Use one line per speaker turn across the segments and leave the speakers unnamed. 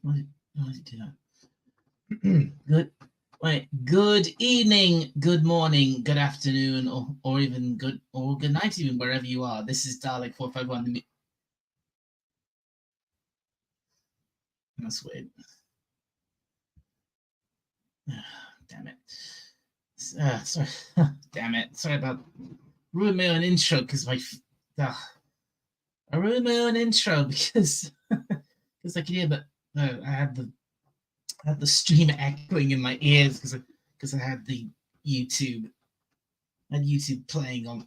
Why did it do that? Good evening, good morning, good afternoon, or even good night, even wherever you are. This is Dalek 451. That's weird. Damn it. Sorry. Damn it. Sorry about ruining my own intro because I ruined my own intro because because I could hear that I had the stream echoing in my ears because I had the YouTube YouTube playing on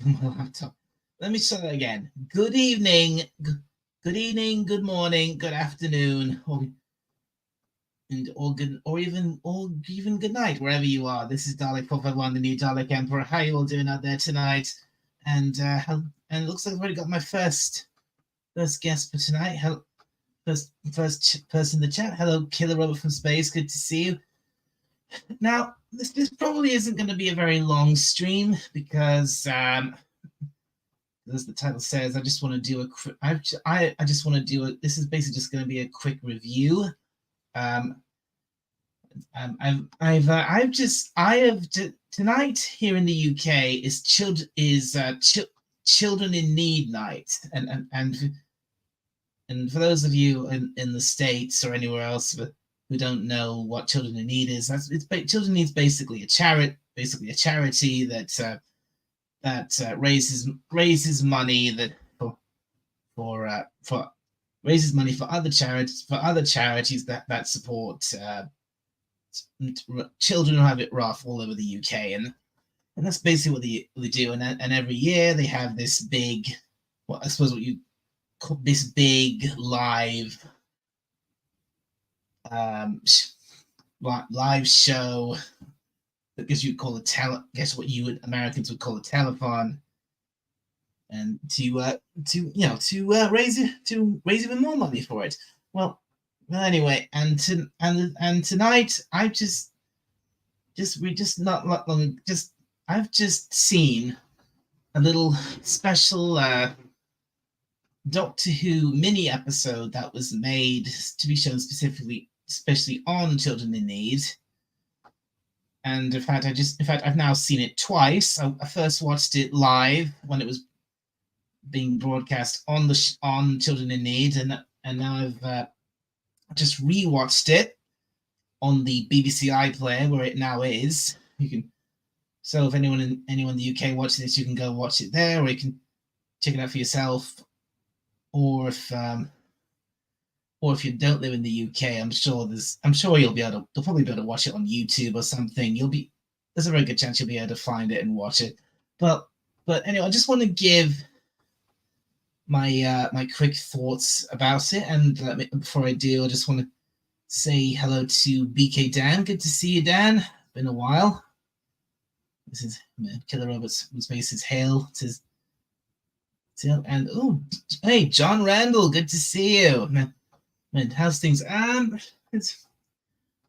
my laptop. Let me start that again. Good evening, good evening, good morning, good afternoon, or even good night, wherever you are. This is Dalek 451, the new Dalek Emperor. How you all doing out there tonight? And it looks like I've already got my first guest for tonight. First person in the chat. Hello, Killer Robot from Space. Good to see you. Now, this probably isn't going to be a very long stream because, as the title says, I just want to do I just want to do it. This is basically just going to be a quick review. Tonight here in the UK is Children in Need Night, and for those of you in the States or anywhere else who don't know what Children in Need is, Children in Need is basically a charity that raises money for raises money for other charities that support children who have it rough all over the UK, and that's basically what they do. And every year they have this big, I suppose what you call this big live live show. I guess you'd call guess what Americans would call a telethon, and to raise even more money for it. Well, anyway, and tonight I've just seen a little special Doctor Who mini episode that was made to be shown especially on Children in Need. And in fact, I've now seen it twice. I first watched it live when it was being broadcast on Children in Need, and now I've just rewatched it on the BBC iPlayer where it now is. So if anyone in the UK watching this, you can go watch it there, or you can check it out for yourself. Or if you don't live in the UK, I'm sure you'll probably be able to watch it on YouTube or something. There's a very good chance you'll be able to find it and watch it. But anyway, I just want to give my quick thoughts about it, and before I do, I just want to say hello to BK Dan. Good to see you, Dan. Been a while. This is Killer Robots from Space's hail. And hey, John Randall. Good to see you, man. How's things? It's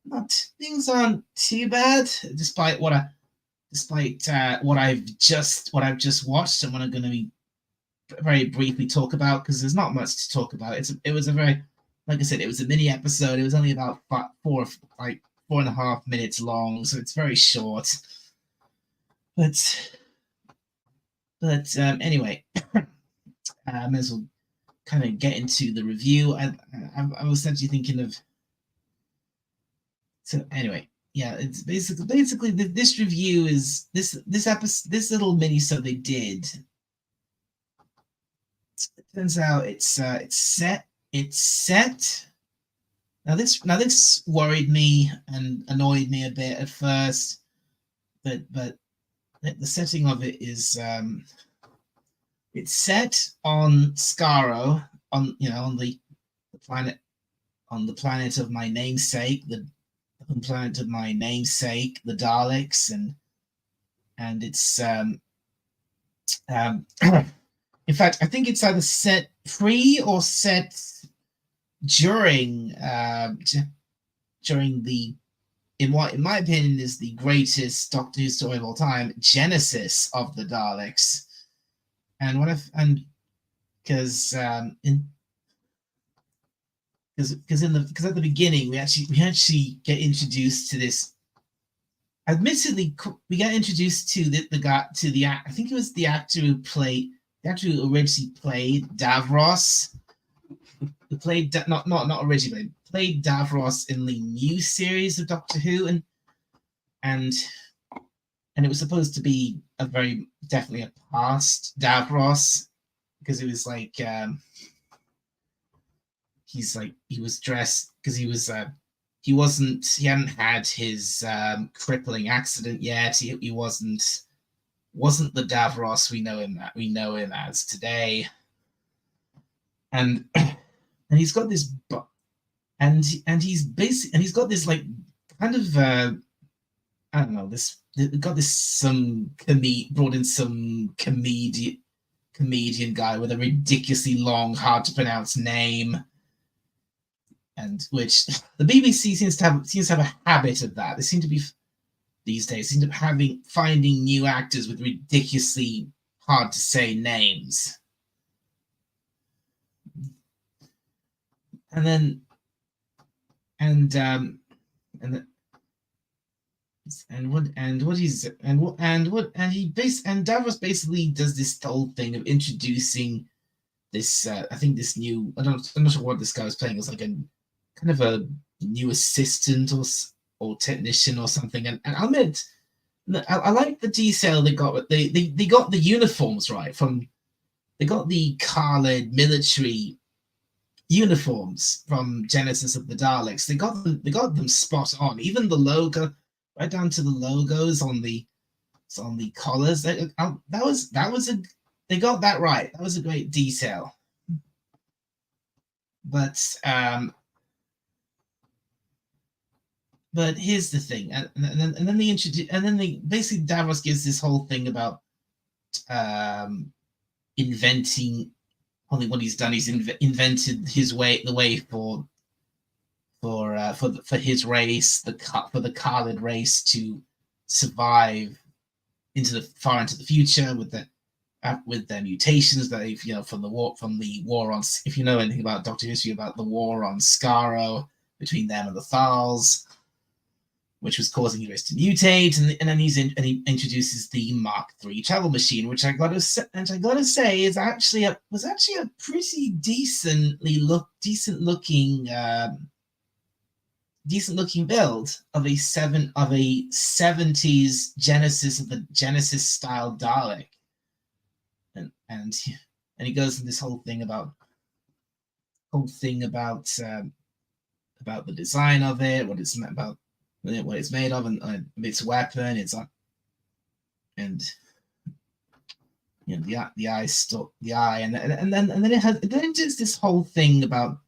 not things aren't too bad, despite what I've just watched and what I'm going to be very briefly talk about, because there's not much to talk about. It was a very, like I said, it was a mini episode. It was only about 4.5 minutes long, so it's very short. But anyway, I may as well kind of get into the review. I was essentially thinking of. So anyway, yeah, it's basically this review is this episode, this little mini-sode they did. It turns out it's set. Now this worried me and annoyed me a bit at first, but the setting of it is it's set on Skaro, on the planet of my namesake, the Daleks, and it's in fact, I think it's either set pre or set during the, in my opinion, is the greatest Doctor Who story of all time, Genesis of the Daleks. And because because at the beginning we actually get introduced to this. Admittedly, we got introduced to the guy, to the I think it was the actor who originally played Davros, who played not originally played Davros in the new series of Doctor Who, and it was supposed to be definitely a past Davros, because it was like he was dressed, because he hadn't had his crippling accident yet. He wasn't the Davros we know him as today, and he's got this he's got this like kind of I don't know, brought in some comedian guy with a ridiculously long, hard to pronounce name, and which the BBC seems to have a habit of that. They seem to be these days finding new actors with ridiculously hard to say names, and then Davros basically does this whole thing of introducing this. I think this new. I'm not sure what this guy was playing. It was like a kind of a new assistant or technician or something. And I'll admit, I like the detail they got. They got the uniforms right. They got the Khaled military uniforms from Genesis of the Daleks. They got them spot on. Even the logo, right down to the logos on the collars. They got that right. That was a great detail. But here's the thing, and then they introduce, and then they basically Davros gives this whole thing about inventing. Only what he's done, he's invented the way for his race, for the Khaled race to survive far into the future with their mutations that they've from the war on, if you know anything about Doctor History, about the war on Skaro between them and the Thals, which was causing the race to mutate, and then he introduces the Mark III travel machine, which I gotta say was actually a pretty decent looking build of a 70s Genesis style Dalek, and he goes in this whole thing about the design of it, what it's made of, and its weapon, and the eye, and then it does this whole thing about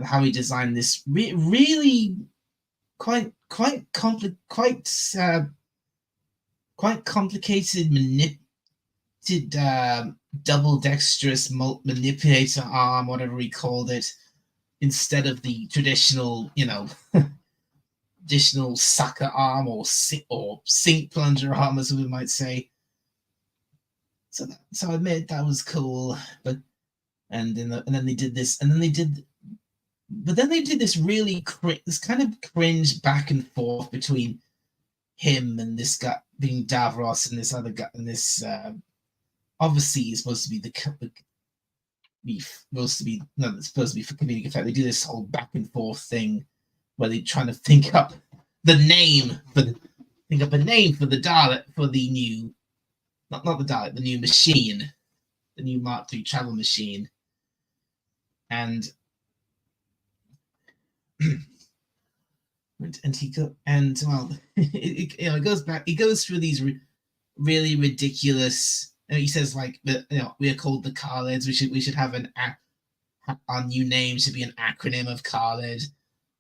how he designed this really quite complicated double dexterous manipulator arm, whatever he called it, instead of the traditional additional sucker arm or sink plunger arm, as we might say. So I admit that was cool, but then they did this really this kind of cringe back and forth between him and this guy being Davros and this other guy, and this obviously is supposed to be it's supposed to be for comedic effect. They do this whole back and forth thing where they're trying to think up a name for the Dalek, for the new, not the Dalek, the new machine, the new Mark III travel machine, and it goes back. He goes through these really ridiculous. He says like, we are called the Khaleds. We should have our new name should be an acronym of Khaled,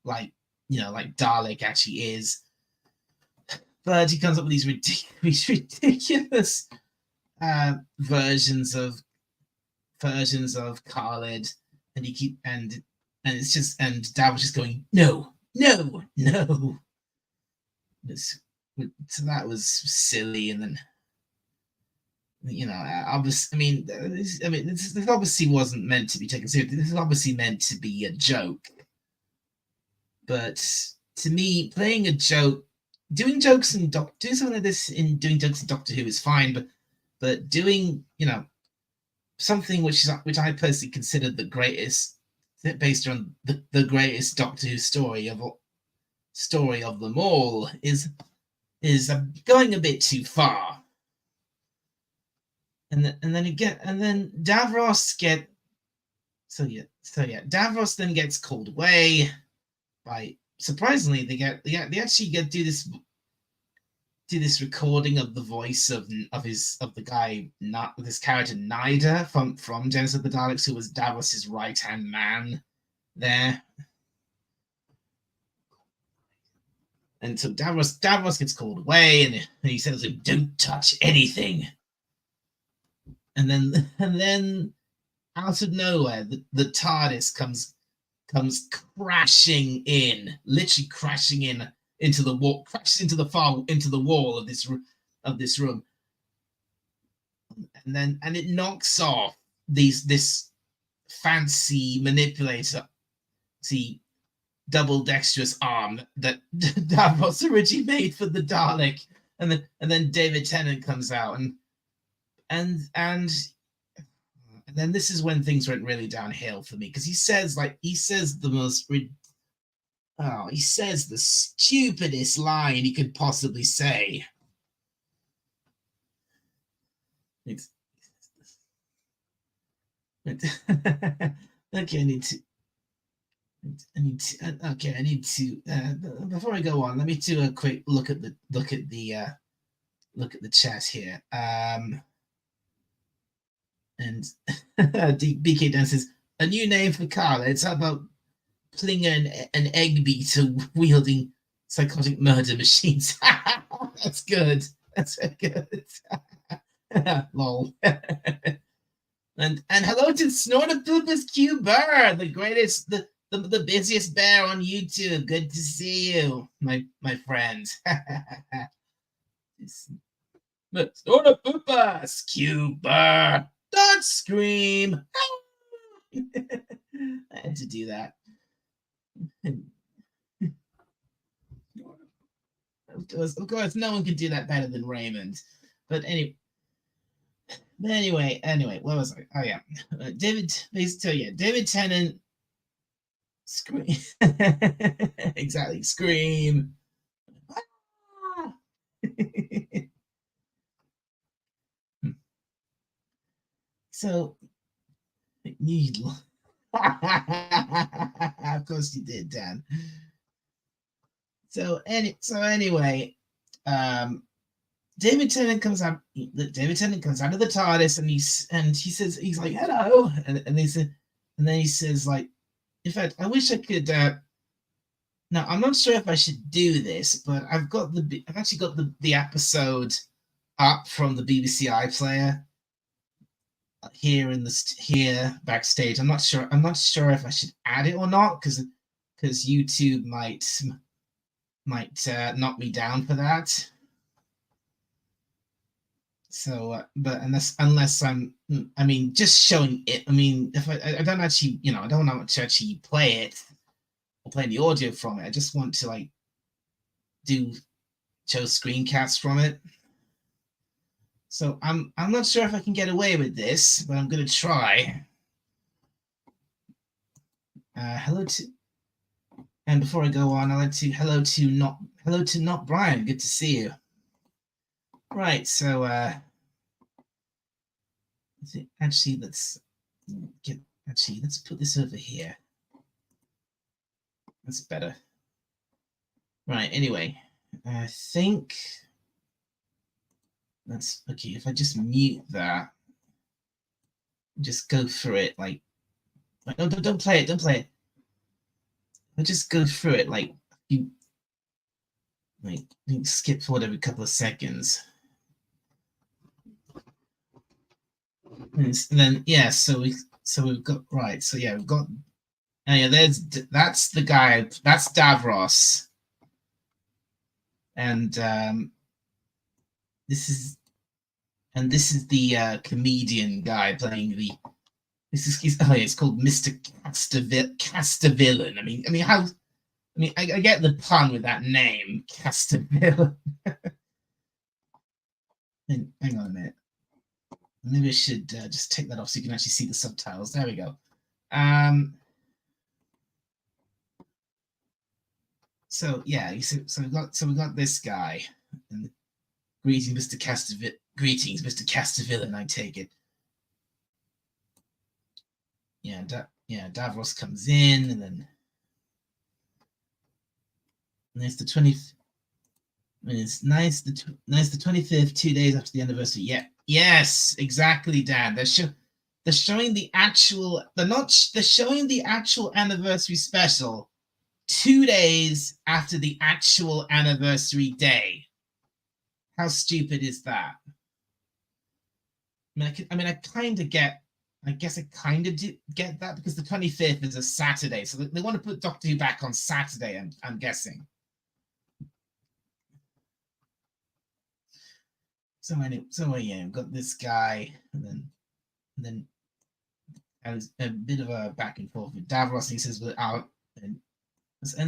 like Dalek actually is. But he comes up with these ridiculous versions of Khaled, and it's just, and Davros just going no. So that was silly, and obviously, this obviously wasn't meant to be taken seriously. This is obviously meant to be a joke. But to me, playing a joke, doing jokes and doing something like this in doing jokes in Doctor Who is fine, but doing something which I personally consider the greatest, based on the greatest Doctor Who story of them all, is going a bit too far. And then Davros Davros then gets called away by, surprisingly, they actually get do this recording of the voice of the guy, not this character Nida from Genesis of the Daleks, who was Davros's right hand man there. And so Davros gets called away, and he says, "Don't touch anything." And then out of nowhere, the TARDIS comes crashing in, literally crashing in into the wall, crashes into the wall of this room, and it knocks off this fancy manipulator, double dexterous arm that Davros originally made for the Dalek, and then David Tennant comes out, and then this is when things went really downhill for me, because he says the stupidest line he could possibly say. Okay, I need to. Before I go on, let me do a quick look at the chat here. And BK Dan says, a new name for Carla. It's about Plinger and egg beater wielding psychotic murder machines. That's good. That's very good. Lol. And hello to Snortopoopas Q Burr, the greatest, the busiest bear on YouTube. Good to see you, my friend. Snortopoopas Q Burr. Don't scream. I had to do that. Of course, no one can do that better than Raymond. But anyway, where was I? Oh yeah, David Tennant. Scream. Exactly, scream. So, needle. Of course you did, Dan. So anyway, David Tennant comes out. David Tennant comes out of the TARDIS, and he says, he's like, hello, and then he says, like, in fact, I wish I could. Now I'm not sure if I should do this, but I've actually got the episode up from the BBC iPlayer here backstage. I'm not sure if I should add it or not, because YouTube might knock me down for that. So, but unless I'm, just showing it. If I don't actually, I don't want to actually play it or play the audio from it. I just want to show screencasts from it. So I'm not sure if I can get away with this, but I'm gonna try. Hello to, and before I go on, I'd like to hello to not Brian. Good to see you. Right, so actually let's put this over here. That's better. Right. Anyway, I think that's okay. If I just mute that, just go through it like no, don't play it. Don't play it. I just go through it like you skip forward every couple of seconds. And then so we've got right. So yeah, we've got. That's the guy. That's Davros. And this is And this is the comedian guy playing the. It's called Mr. Castavillain. I mean, how? I mean, I get the pun with that name, Castavillain. Hang on a minute. Maybe I should just take that off so you can actually see the subtitles. There we go. So yeah, so we got this guy. And greetings, Mr. Castavillain. I take it. Yeah, Davros comes in, and then it's the 20th. It's nice. The 25th, 2 days after the anniversary. Yeah, yes, exactly, Dad. They're showing the actual. They're showing the actual anniversary special 2 days after the actual anniversary day. How stupid is that? I kind of get. I guess I kind of get that because the 25th is a Saturday, so they want to put Doctor Who back on Saturday. I'm guessing. So yeah, we've got this guy, and then there's a bit of a back and forth with Davros. And he says, "We're out," and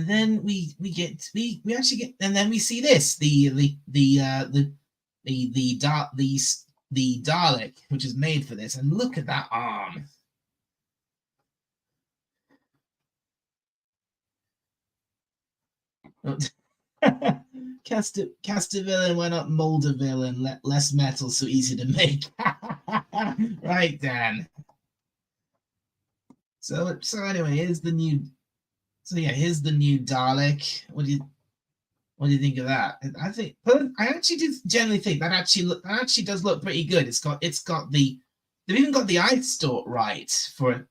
then we actually get, and then we see this the Dalek, which is made for this, and look at that arm. Castaville went up Moldaville and less metal, so easy to make. Right, Dan. So anyway, here's the new Dalek. What do you think of that? I actually do generally think that actually does look pretty good. It's got they've even got the eye stalk right for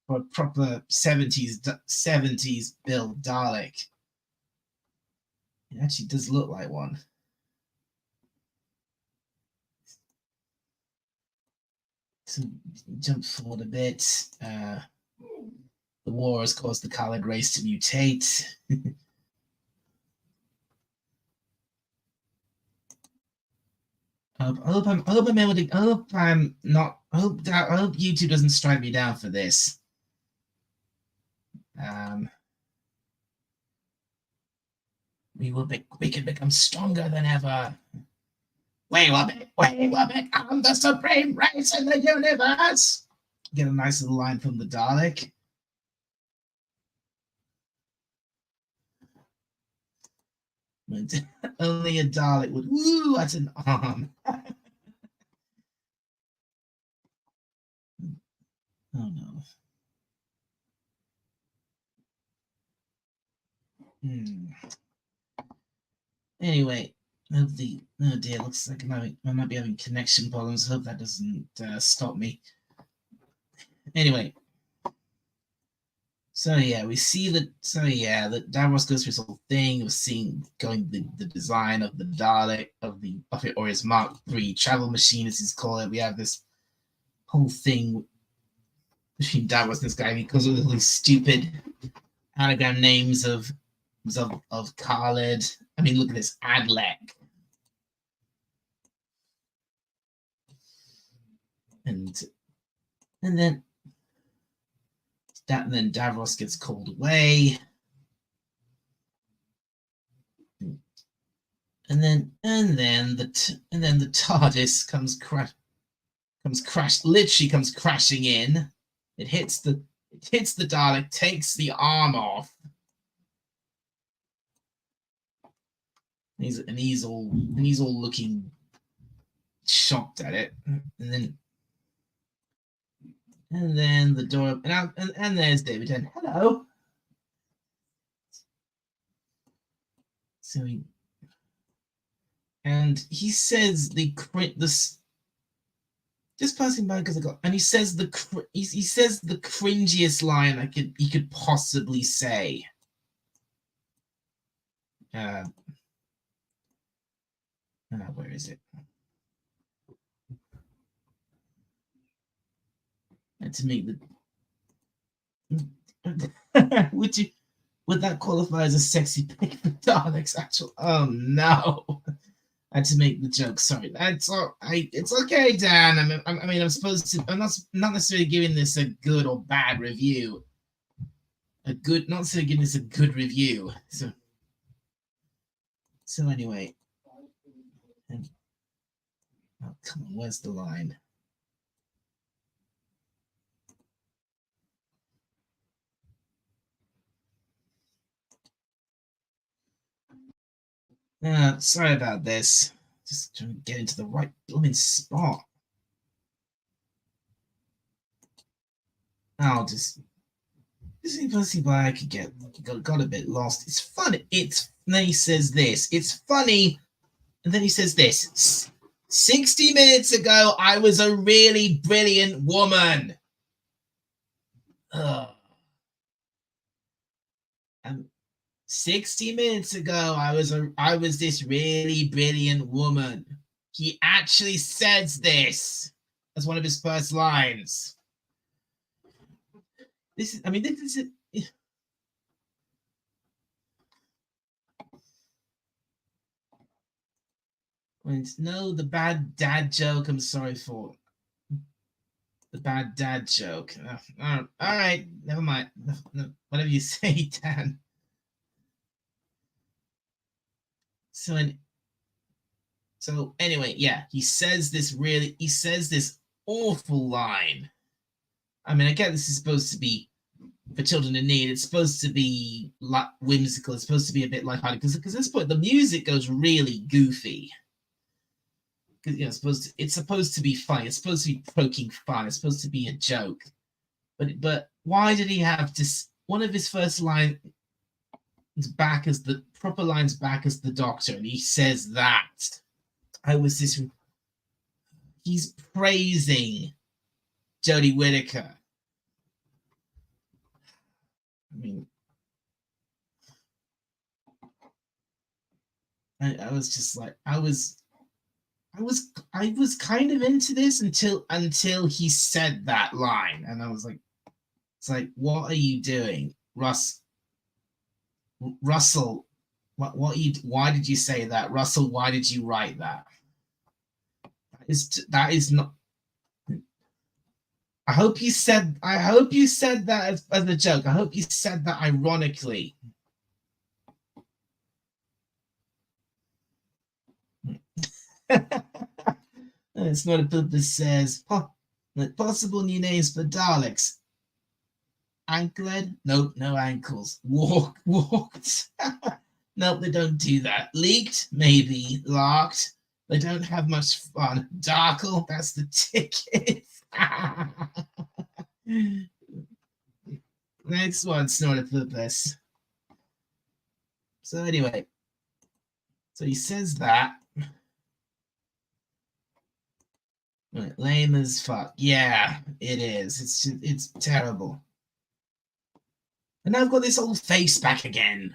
a proper 70s build Dalek. It actually does look like one. So jump forward a bit. The war has caused the Khalid race to mutate. I hope YouTube doesn't strike me down for this. We can become stronger than ever. We will become the supreme race in the universe. Get a nice little line from the Dalek. Only a Dalek would. Woo, that's an arm. Oh no. Anyway, oh dear, looks like I might be having connection problems. Hope that doesn't stop me. Anyway, so yeah, we see that. So yeah, that Davros goes through this whole thing of seeing the design of the Dalek of the Buffett Orius Mark III travel machine, as he's called it. We have this whole thing between Davros and this guy because of the stupid anagram names of Khalid. I mean, look at this Adlek. And then Davros gets called away. And then the TARDIS comes crashing in. It hits the Dalek, takes the arm off. And he's all looking shocked at it. And then the door and there's David and hello. So he says this just passing by because he says the cringiest line he could possibly say. Where is it? And to make would that qualify as a sexy pic for Dalek's actual? Oh no! I had to make the joke. Sorry, that's all. It's okay, Dan. I mean, I'm supposed to. I'm not necessarily giving this a good or bad review. Not necessarily giving this a good review. So anyway, and, oh, come on, where's the line? Sorry about this. Just trying to get into the right blooming spot. I'll just see why I could got a bit lost. It's funny. Then he says this. It's funny, and then he says this. 60 minutes ago, I was a really brilliant woman. And 60 minutes ago, I was this really brilliant woman. He actually says this as one of his first lines. This is no, the bad dad joke. I'm sorry for the bad dad joke. All right, never mind. No, whatever you say, Dan. So anyway, yeah, he says this awful line. I mean, I get this is supposed to be for children in need. It's supposed to be whimsical. It's supposed to be a bit lighthearted because at this point the music goes really goofy. Because it's supposed to be funny. It's supposed to be poking fun. It's supposed to be a joke. But why did he have to? One of his first lines back as the proper lines back as the Doctor, and he says that he's praising Jodie Whittaker. I mean, I was just like, I was kind of into this until he said that line, and I was like, it's like, what are you doing, Russell? Why did you say that, Russell? Why did you write that? That is not. I hope you said that as a joke. I hope you said that ironically. It's not a book that says possible new names for Daleks. Ankled? Nope, no ankles. Walked. Nope, they don't do that. Leaked? Maybe. Locked? They don't have much fun. Darkle? That's the ticket. Next one, snorted purpose. So anyway, so he says that. Lame as fuck. Yeah, it is. It's terrible. And now I've got this old face back again.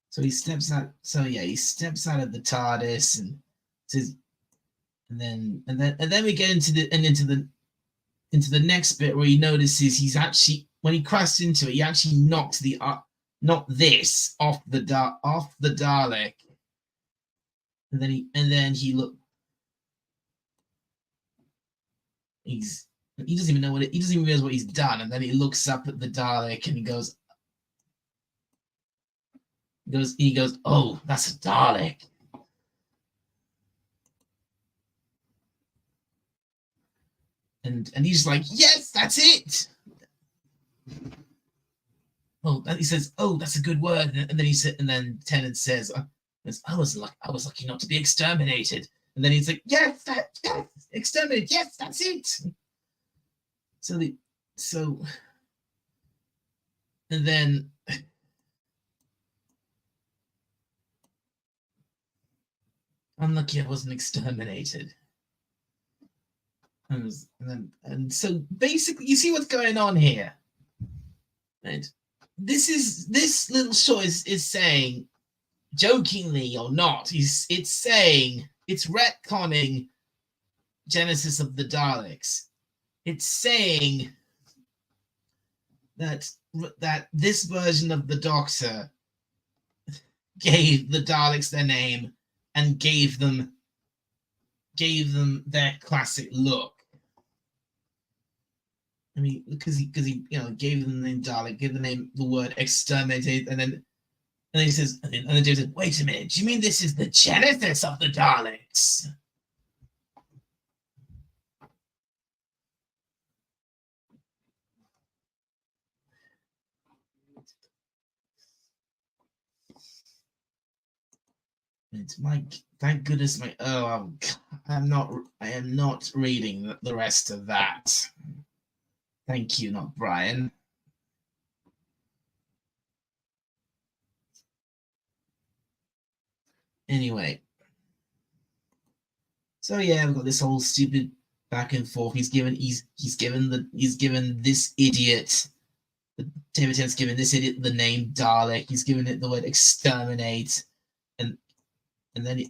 So he steps out. So yeah, he steps out of the TARDIS and says, and then we get into the next bit where he notices he's actually, when he crashed into it, he actually knocked this off the Dalek, and then he looked. He doesn't even know he doesn't even realize what he's done, and then he looks up at the Dalek and he goes, oh, that's a Dalek. And he's like, yes, that's it. Oh, and he says, oh, that's a good word. And then Tennant says, I was lucky not to be exterminated. And then he's like, yes, exterminated. Yes, that's it. And then unlucky I wasn't exterminated. And so basically, you see what's going on here. Right? This little short is saying, jokingly or not, it's saying, it's retconning Genesis of the Daleks. It's saying that this version of the Doctor gave the Daleks their name and gave them their classic look. I mean, because he gave them the name Dalek, gave the word exterminated, and then he says, and then James said, "Wait a minute, do you mean this is the genesis of the Daleks?" It's thank goodness I am not reading the rest of that. Thank you, not Brian. Anyway, so yeah, we've got this whole stupid back and forth. He's given this idiot, David Tennant's given this idiot the name Dalek. He's given it the word exterminate, and then he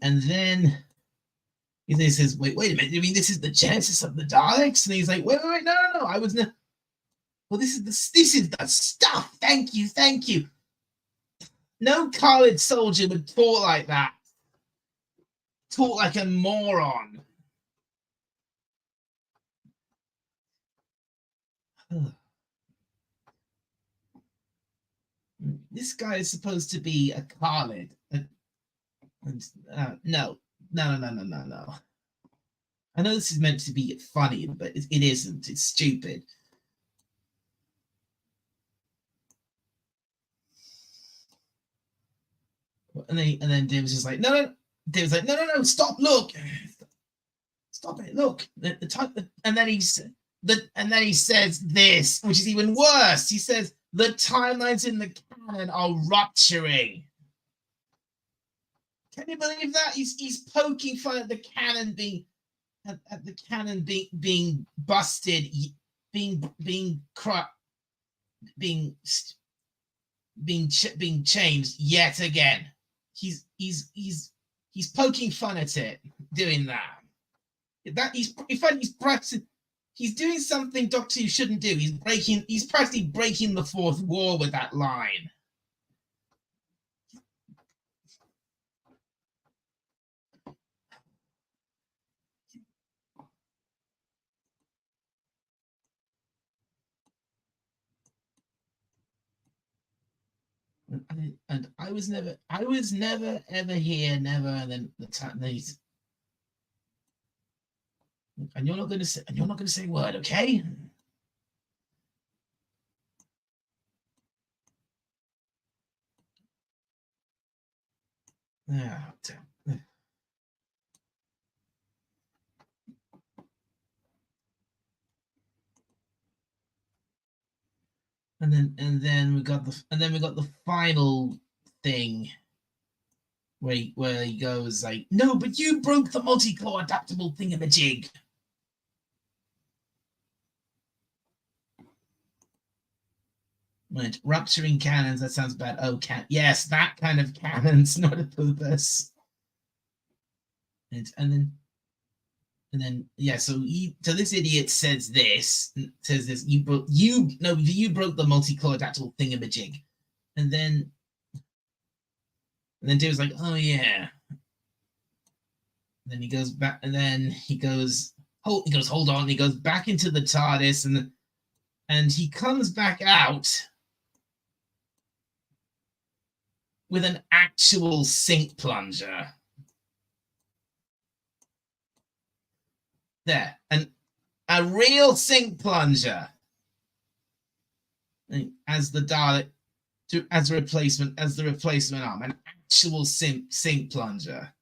says, wait a minute, you mean this is the genesis of the Daleks? And he's like, wait, no, I was no. Well, this is the stuff. Thank you. No college soldier would talk like that. Talk like a moron. This guy is supposed to be a Khalid. No. I know this is meant to be funny, but it isn't. It's stupid. And then David's just like, no. David's like, no, stop, look. Stop it, look. And then he says this, which is even worse. He says, the timelines in the canon are rupturing. Can you believe that? He's poking fun at the canon being being busted, being changed yet again. He's poking fun at it, doing that. He's practicing. He's doing something Doctor Who shouldn't do. He's practically breaking the fourth wall with that line. And I was never ever here, never. And then and you're not going to say a word, okay? Yeah. And then we got the final thing where he goes like, no, but you broke the multi-core adaptable thingamajig. Right, rupturing cannons, that sounds bad. Oh, yes, that kind of cannons, not a purpose. And then yeah, so this idiot says this, you broke the multi-core adaptable thingamajig. And then Dave's like, oh yeah. And then he goes back, and then he goes, hold on. He goes back into the TARDIS, and he comes back out with an actual sink plunger. There, and a real sink plunger as the Dalek, as the replacement arm, an actual sink plunger.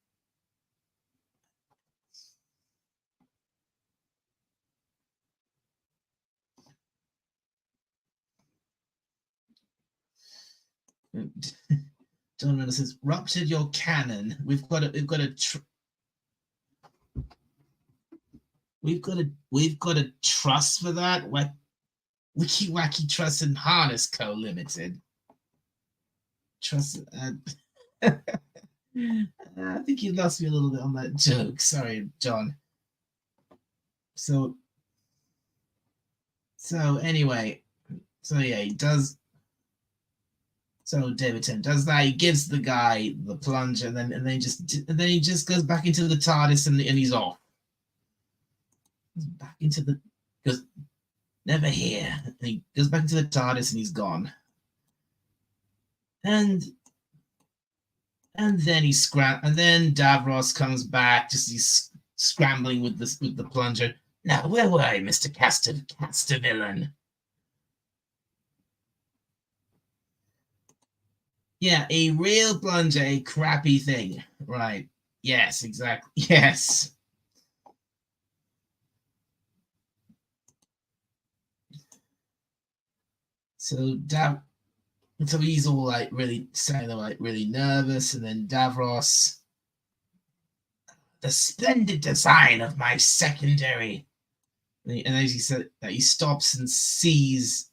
John Renner says, ruptured your cannon. We've got a trust for that. Wiki Wacky Trust and Harness Co. Limited. Trust. I think you lost me a little bit on that joke. Sorry, John. So anyway, so yeah, he does. So David Tennant does that. He gives the guy the plunger, and then he just goes back into the TARDIS, and he's off. He's back into the goes never here, and he goes back into the TARDIS, and he's gone. And then and then Davros comes back, just he's scrambling with the plunger. Now, where were I, Mr. Castavillain? Yeah, a real plunger, a crappy thing. Right. Yes, exactly. Yes. So he's all like really saying like really nervous, and then Davros, the splendid design of my secondary. And as he said, that he stops and sees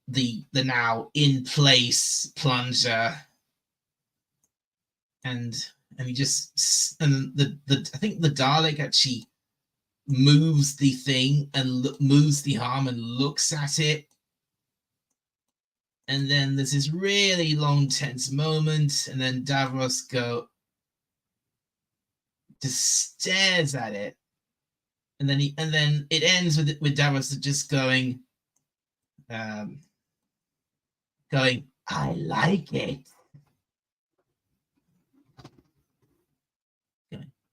the now in place plunger, and he just I think the Dalek actually moves the thing and moves the arm and looks at it, and then there's this really long tense moment, and then Davros just stares at it, and then it ends with Davros just going, I like it.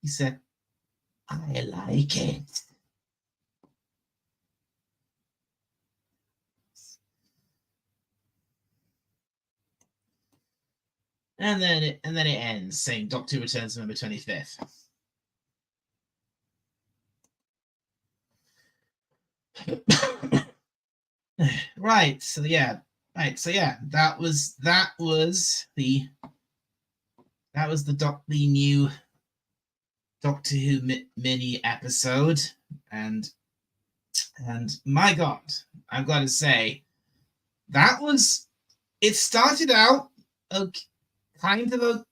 He said, I like it. And then it ends saying Doctor returns November 25th. Right. So yeah. That was the new Doctor Who mini episode, and my God, I've got to say that was. It started out okay, kind of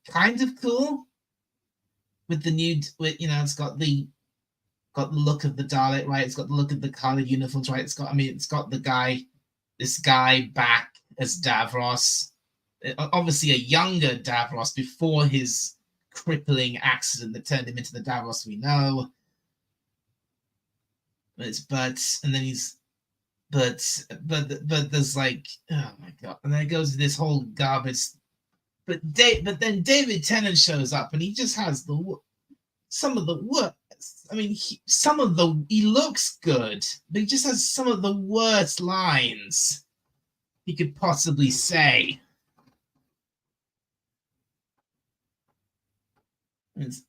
cool with the new, it's got the look of the Dalek, right? It's got the look of the colored uniforms, right? It's got this guy back as Davros, obviously a younger Davros before his crippling accident that turned him into the Davros we know. But there's like, oh my God, and then it goes to this whole garbage. But then David Tennant shows up, and he just has some of the worst. I mean, he looks good, but he just has some of the worst lines he could possibly say.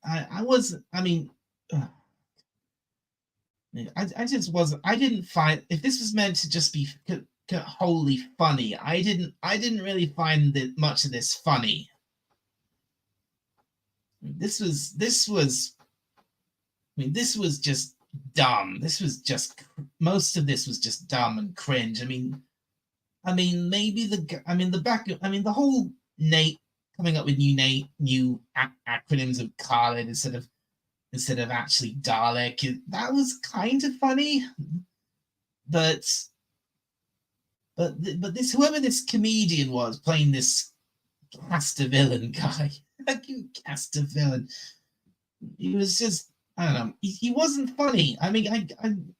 I wasn't. I mean, I just wasn't. I didn't find, if this was meant to just be wholly funny, I didn't really find that much of this funny. This was just dumb. Most of this was just dumb and cringe. Maybe the whole Nate coming up with new acronyms of Khaled instead of actually Dalek, that was kind of funny. But this, whoever this comedian was playing this Castavillain guy, Castavillain, he was just, I don't know, he wasn't funny. I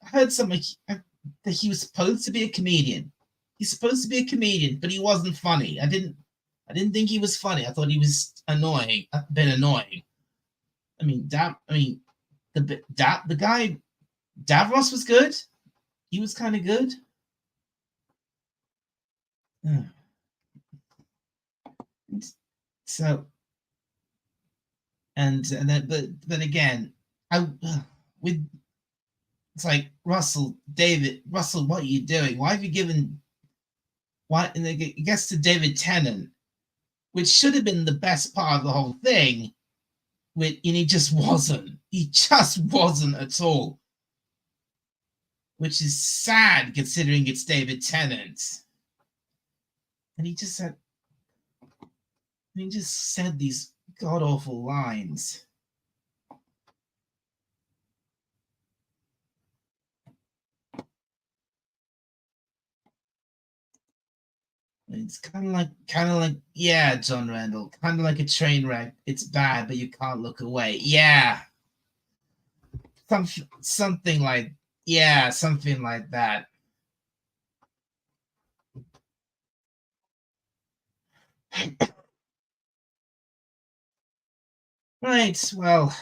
heard something that he was supposed to be a comedian. He's supposed to be a comedian, but he wasn't funny. I didn't think he was funny. I thought he was annoying, a bit annoying. The guy Davros was good. He was kind of good. So, and then but again, it's like Russell, what are you doing? Why have you given? Why? And it gets to David Tennant, which should have been the best part of the whole thing, and he just wasn't. He just wasn't at all, which is sad considering it's David Tennant. And he just said these god awful lines. It's kind of like, yeah, John Randall, kind of like a train wreck. It's bad, but you can't look away. Yeah, something like, yeah, something like that. Right. Well,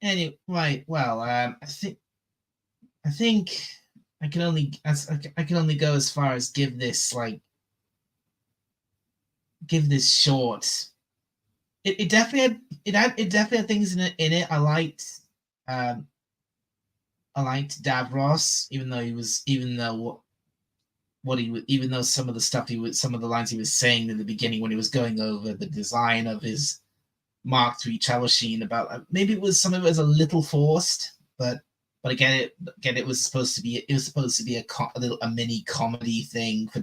anyway, right. Well, I think I can only go as far as give this short. It definitely it definitely had things in it. Um I liked Davros, even though what he even though some of the stuff some of the lines he was saying in the beginning when he was going over the design of his Mark III travel machine, about maybe some of it was a little forced, but again it was supposed to be a mini comedy thing for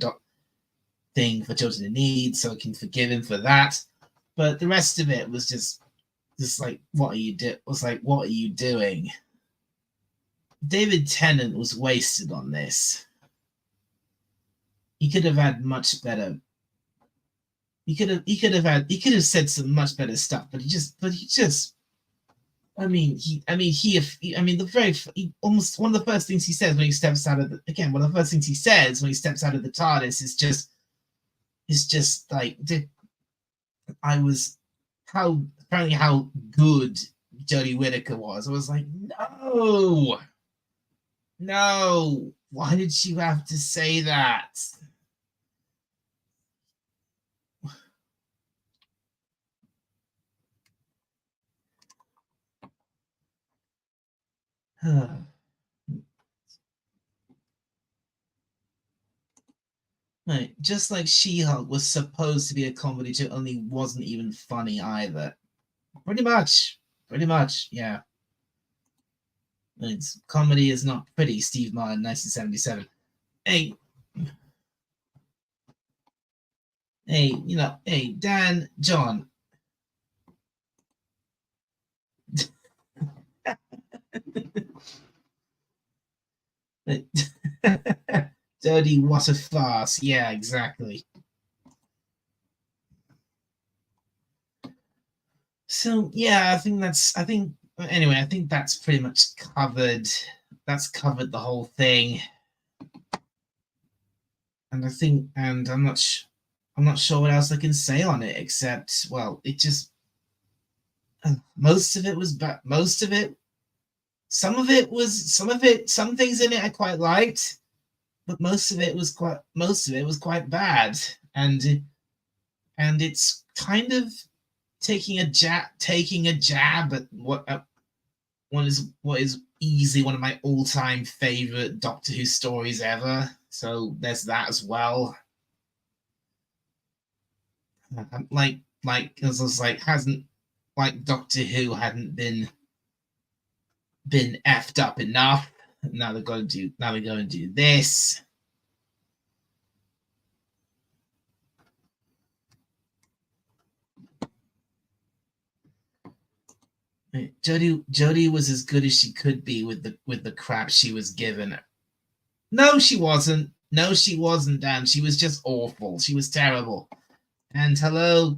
children in need, so I can forgive him for that. But the rest of it was just like, what are you doing? David Tennant was wasted on this. He could have had much better. He could have said some much better stuff, but he just. I mean, almost one of the first things he says when he steps out of one of the first things he says when he steps out of the TARDIS is just like, I was how good Jodie Whittaker was. I was like, no, no, why did you have to say that? Right, just like She-Hulk was supposed to be a comedy, it only wasn't even funny either. Pretty much, yeah. It's comedy is not pretty. Steve Martin, 1977. Hey, hey, Dan, John. Dirty, what a farce. Yeah, exactly. So yeah, I think that's pretty much covered. That's covered the whole thing. And I'm not sure what else I can say on it except, well, it just most of it was bad. Some things in it I quite liked, but most of it was quite bad, and it's kind of taking a jab at what is easily one of my all-time favorite Doctor Who stories ever. So there's that as well. It was like, hasn't like Doctor Who hadn't been effed up enough. Now they're going to do this. Jodie was as good as she could be with the crap she was given. No, she wasn't. No, she wasn't, Dan. She was just awful. She was terrible. And hello,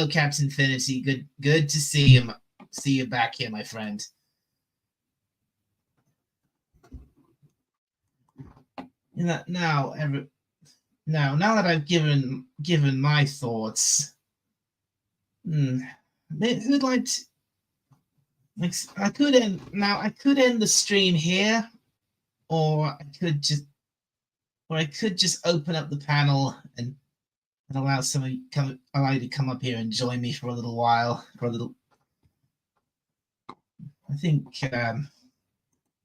Captain Finity. Good to see you back here, my friend. Now that I've given my thoughts, who'd like to, like, I could end the stream here, or I could just open up the panel and allow allow you to come up here and join me for a little while, I think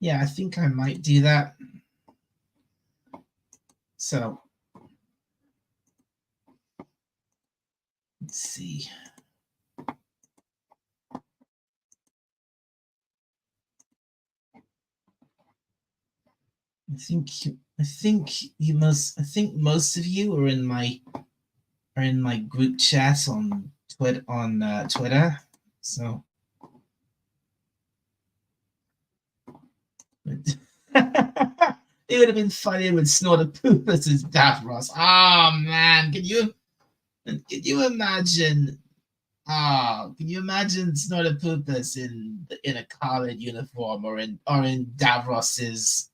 yeah, I think I might do that. So let's see. I think most of you are in my group chat on Twitter. So It would have been funnier with Snortopoopas as Davros. Oh man, can you imagine? Can you imagine Snortopoopas in a college uniform or in Davros's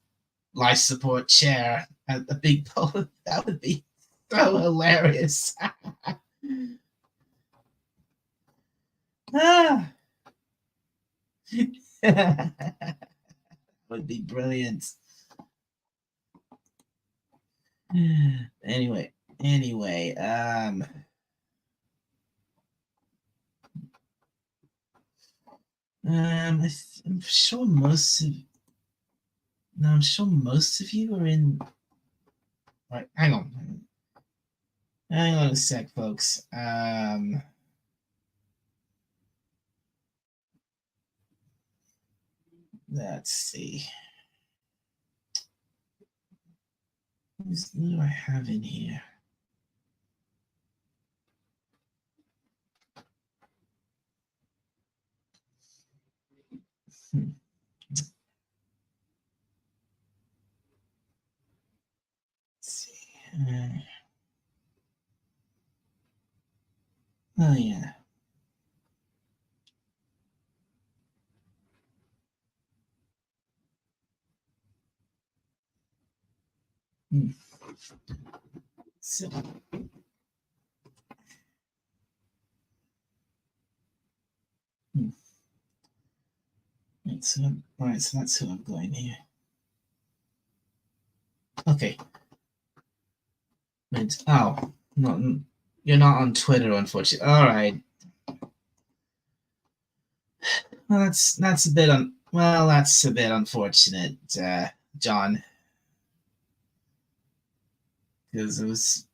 life support chair at the big pole? That would be so hilarious. Ah. Would be brilliant. Anyway, I'm sure most of no, I'm sure most of you are in. Right, hang on a sec, folks. Let's see. What do I have in here? Hmm. Let's see. Oh yeah. Hmm. So, hmm. Right, so that's who I'm going here. Okay. Oh, no, you're not on Twitter, unfortunately. All right. Well, that's a bit unfortunate, John, because it was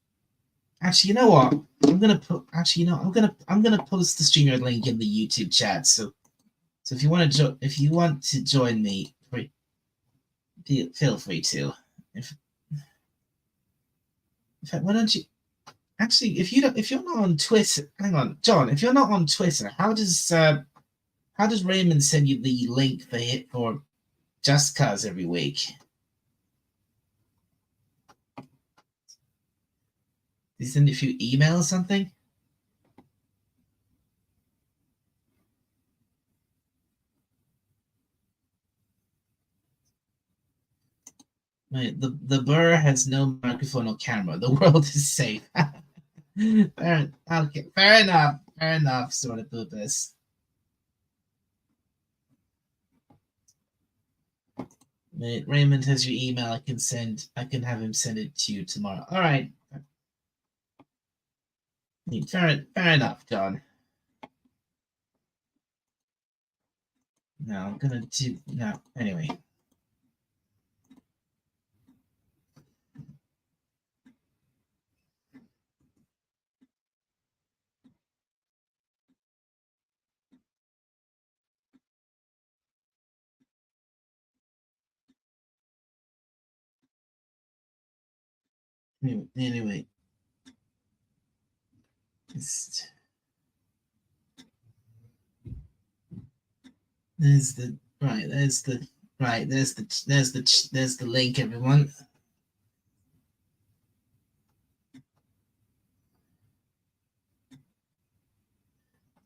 actually. You know what? I'm gonna put. Actually, I'm gonna post the streamer link in the YouTube chat. So if you want to join me, feel free to. If In fact, why don't you actually? If you're not on Twitter, hang on, John. If you're not on Twitter, how does Raymond send you the link for Just Cause every week? Did he send it through email or something? Right, the burr has no microphone or camera. The world is safe. Okay, fair enough. Fair enough. Sort of purpose. Raymond has your email. I can have him send it to you tomorrow. All right. Fair enough, John. No, I'm gonna do no. Anyway. Anyway. Just, there's the right. There's the right. There's the link, everyone.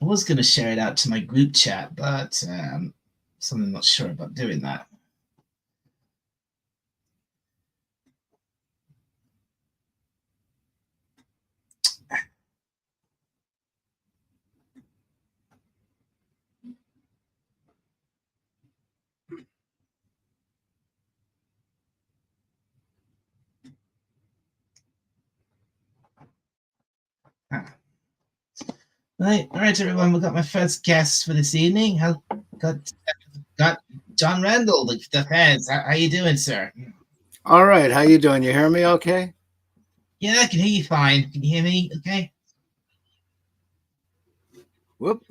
I was gonna share it out to my group chat, but something I'm not sure about doing that. Ah. All right, everyone. We've got my first guest for this evening. Got John Randall, the fans. How you doing, sir?
All right, how you doing? You hear me okay?
Yeah, I can hear you fine. Can you hear me? Okay.
Whoop.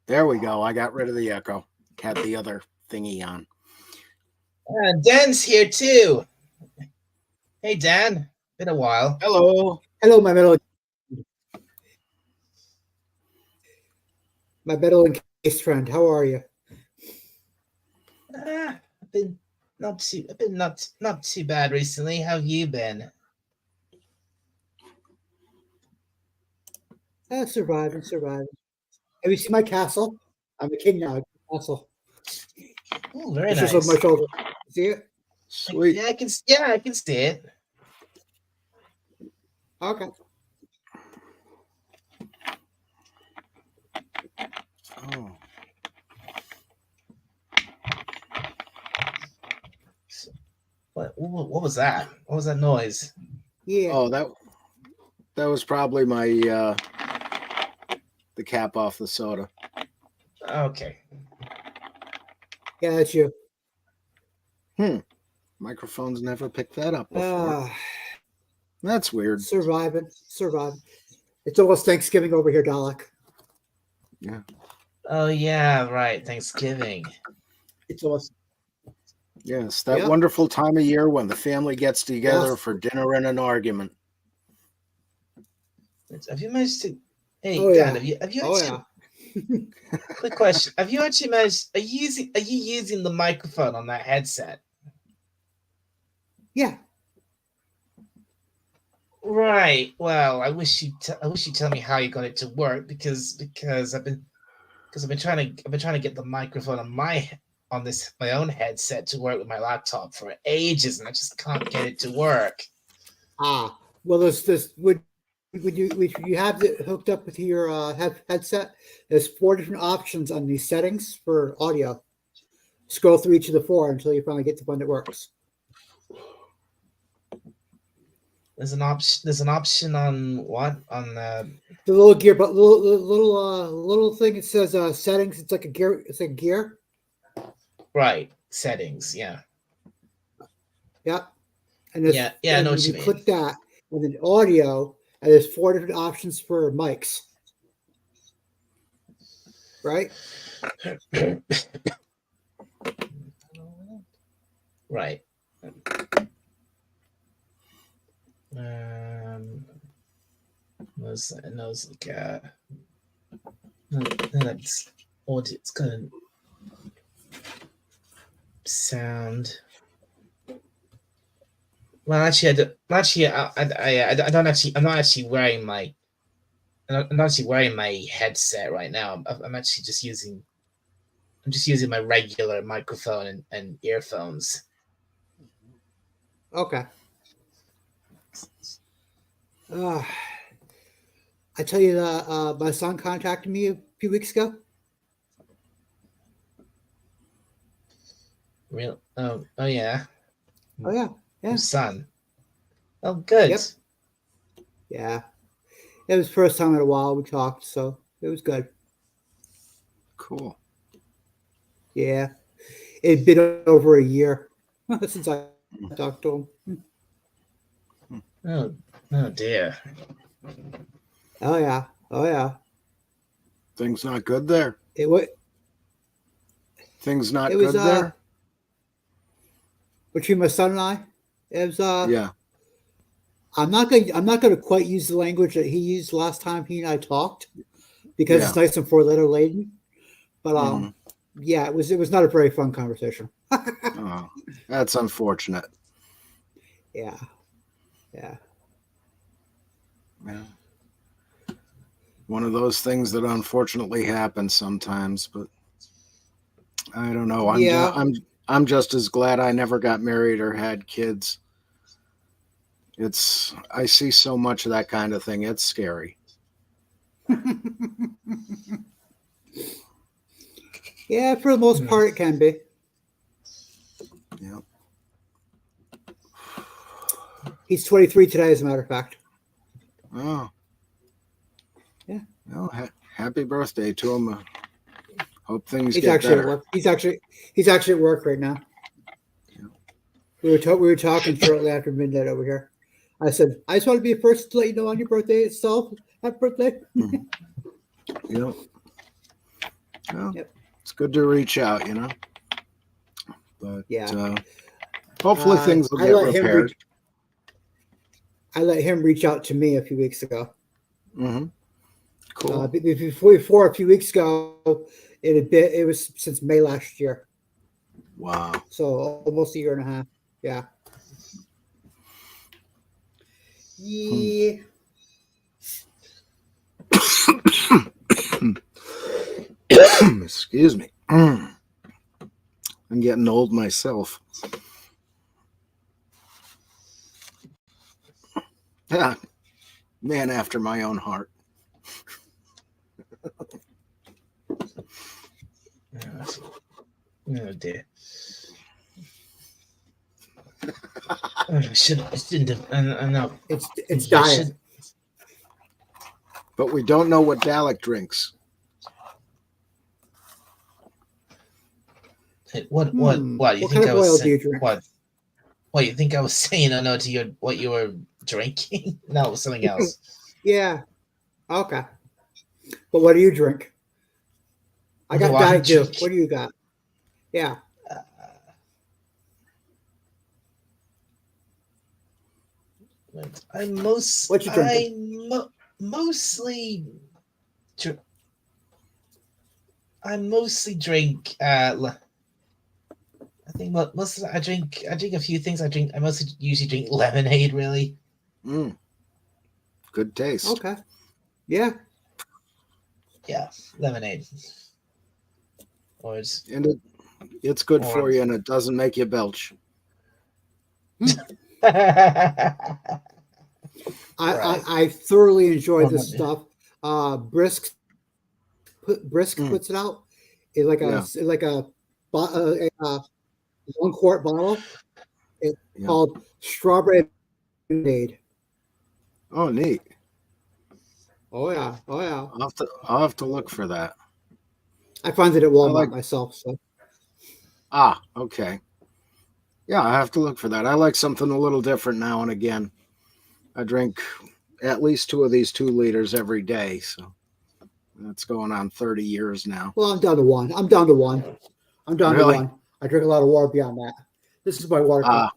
There we go. I got rid of the echo. Had the other thingy on.
Dan's here too. Hey, Dan. Been a while.
Hello.
Hello, my metal encased friend. How are you?
Been I've been not too bad recently. How have you been?
Surviving. Have you seen my castle? I'm a king now. Castle.
Oh, very
It's just over my
nice.
shoulder. See it?
Sweet.
Yeah, I can see it.
Okay.
Oh.
What was that? What was that noise?
Yeah.
Oh, that was probably my the cap off the soda.
Okay.
Yeah, that's you.
Microphones never picked that up before.
Ah,
That's weird.
surviving. It's almost Thanksgiving over here, Dalek.
Yeah.
Oh yeah, right. Thanksgiving.
It's almost.
Yes, that
Yep.
wonderful time of year when the family gets together
Yes.
for dinner and an argument.
Have you managed to? Hey,
Oh,
Dan,
yeah.
have you
Oh
actually?
yeah.
Quick question: have you actually managed? Are you using the microphone on that headset?
Yeah.
Right. Well, I wish you tell me how you got it to work because I've been trying to get the microphone on my own headset to work with my laptop for ages, and I just can't get it to work.
Ah. Well, this would you have it hooked up with your headset? There's 4 different options on these settings for audio. Scroll through each of the 4 until you finally get to one that works.
There's an option on what on the
The little gear, but little thing. It says settings. It's like a gear. It's like a gear.
right settings. Yeah.
Yep. And this,
Yeah, I
and
know what
when
you
you
mean.
click that, and then audio, and there's 4 different options for mics. Right.
Right. Was like that's audio. It's gonna sound. Well, actually, I don't actually. I'm not actually wearing my. I'm not actually wearing my headset right now. I'm actually just using. I'm just using my regular microphone and earphones.
Okay. I tell you that my son contacted me a few weeks ago.
Real? Oh yeah.
Oh yeah.
Your son. Oh, good.
Yep. Yeah. It was the first time in a while we talked, so it was good.
Cool.
Yeah. It'd been over a year since I talked to him.
Oh dear.
Oh yeah.
Things not good there.
It was.
Things not
It was
good there.
Between my son and I. It was
Yeah.
I'm not gonna quite use the language that he used last time he and I talked because it's nice and 4-letter laden. But yeah, it was not a very fun conversation.
Oh, that's unfortunate.
Yeah.
Yeah. One of those things that unfortunately happens sometimes, but I don't know. I'm just as glad I never got married or had kids. I see so much of that kind of thing. It's scary.
Yeah, for the most part, it can be.
Yeah.
He's 23 today, as a matter of fact.
Oh.
Yeah.
Well, happy birthday to him. Hope things
He's
get
actually
better.
at work. He's actually at work right now.
Yeah.
We were talking shortly after midnight over here. I said, I just want to be the first to let you know on your birthday itself. Happy birthday.
Yep. Well,
Yep.
it's good to reach out, you know. But
Yeah.
hopefully things will get repaired.
I let him reach out to me a few weeks ago.
Mm-hmm. Cool.
Before a few weeks ago, it was since May last year.
Wow.
So almost a year and a half. Yeah. Yeah.
Excuse me. I'm getting old myself. Yeah, man after my own heart.
Oh dear. I shouldn't have. I know.
It's
I
diet.
should-
But we don't know what Dalek drinks.
What? You
What
think
kind
I
of
was
oil do
saying?
you drink?
What? You think I was saying? I know to your what you were drinking? No, it was something else.
Yeah. Okay. But what do you drink? I
What
got
do I
diet too.
drink?
What do you got? Yeah.
I
What you drinking?
mostly I mostly drink. I think most I drink a few things. I mostly usually drink lemonade. Really.
Mm. Good taste.
Okay. Yeah.
Yeah, lemonade. Or it's
And it's good for you, and it doesn't make you belch.
I thoroughly enjoy this
Yeah.
stuff. Brisk puts it out. It's like a 1 quart bottle. It's called strawberry lemonade.
Oh, neat.
Oh yeah.
I'll have to look for that.
I find it at Walmart myself. So
Okay. Yeah, I have to look for that. I like something a little different now and again. I drink at least 2 of these 2 liters every day, so that's going on 30 years now.
well, I'm down to one.
Really?
I drink a lot of water beyond that. This is my water cup.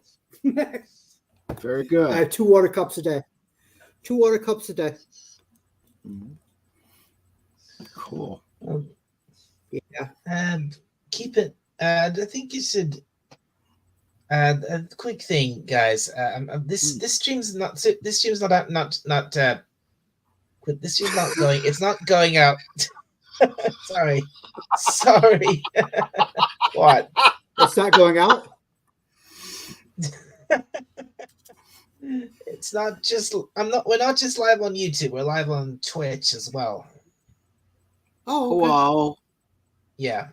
Very good.
I have 2 water cups a day. 2 water cups a day.
Cool.
Yeah.
And keep it. I think you should. A quick thing, guys. This stream's not. This stream's not. This stream's not going. It's not going out. Sorry. What?
It's not going out.
It's not just. We're not just live on YouTube. We're live on Twitch as well.
Oh, okay.
Wow.
Yeah,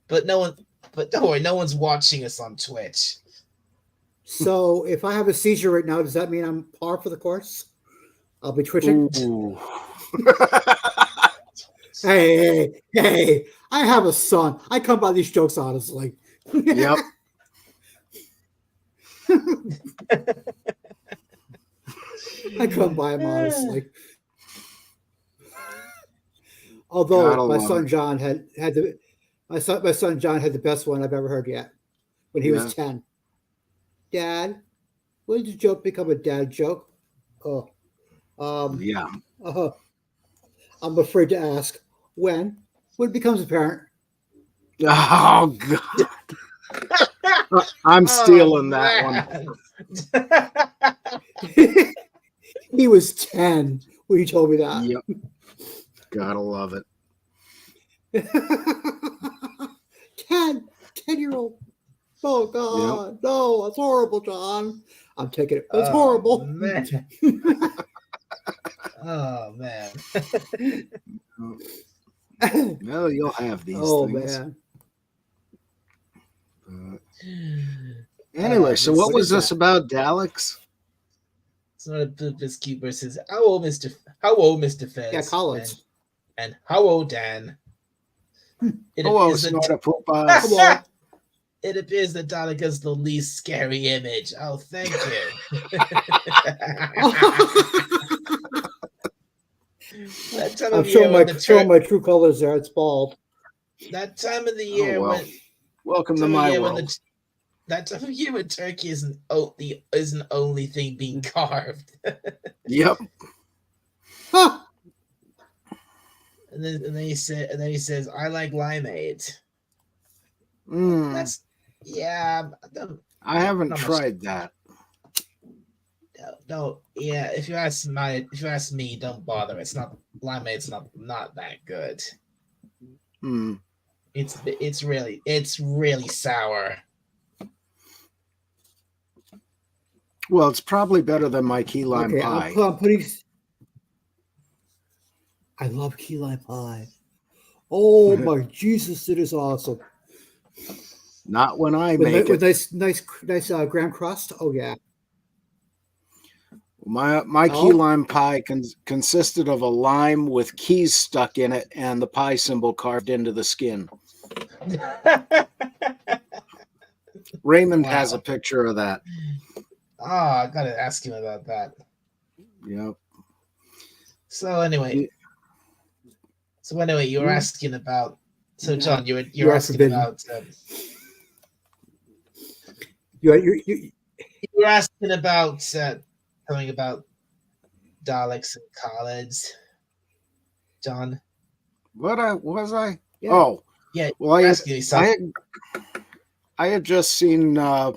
but no one. But don't worry, no one's watching us on Twitch.
So if I have a seizure right now, does that mean I'm par for the course? I'll be twitching. Hey! I have a son. I come by these jokes honestly.
Yep.
I come by him honestly. Although my son John had the my son John had the best one I've ever heard yet when he was 10. Dad, when did the joke become a dad joke?
Yeah.
I'm afraid to ask. When it becomes apparent.
Oh God. I'm stealing that
one. He was 10 when he told me that.
Yep. Gotta love it.
10-year-old. Oh God, no, that's horrible, John. I'm taking it. That's horrible.
Man. Oh man.
No, you'll have these things.
Man.
Anyway, so what was this about Daleks?
It's not a Bookus Cube versus how old Mr. Fez?
Yeah, Collins.
And how old Dan? It appears that Dalek is the least scary image. Oh, thank you.
I'm showing my true colors there. It's bald.
That time of the year when
welcome to my world.
That time of year when turkey isn't the only thing being carved.
Yep.
Huh.
And then he says, I like limeade. Yeah,
I haven't
not much.
tried that.
No, yeah. If you ask me, don't bother. It's not limeade's not that good.
Hmm.
It's really sour.
Well, it's probably better than my key lime
Okay,
pie.
I'm putting. I love key lime pie. Oh my Jesus, it is awesome.
Not when I
With,
make
with
it.
nice graham crust. Oh yeah.
My key
Oh,
lime pie consisted of a lime with keys stuck in it and the pie symbol carved into the skin. Raymond has a
Wow.
picture of that.
Oh, I gotta ask him about that.
Yep.
So anyway, you were
Hmm.
asking about. So
no,
John,
you
you're
are
asking
forbidden.
about.
You
You were asking about something about Daleks and Khalids, John.
What was I?
yeah.
Oh,
Yeah,
well,
you're asking me something.
I had just seen a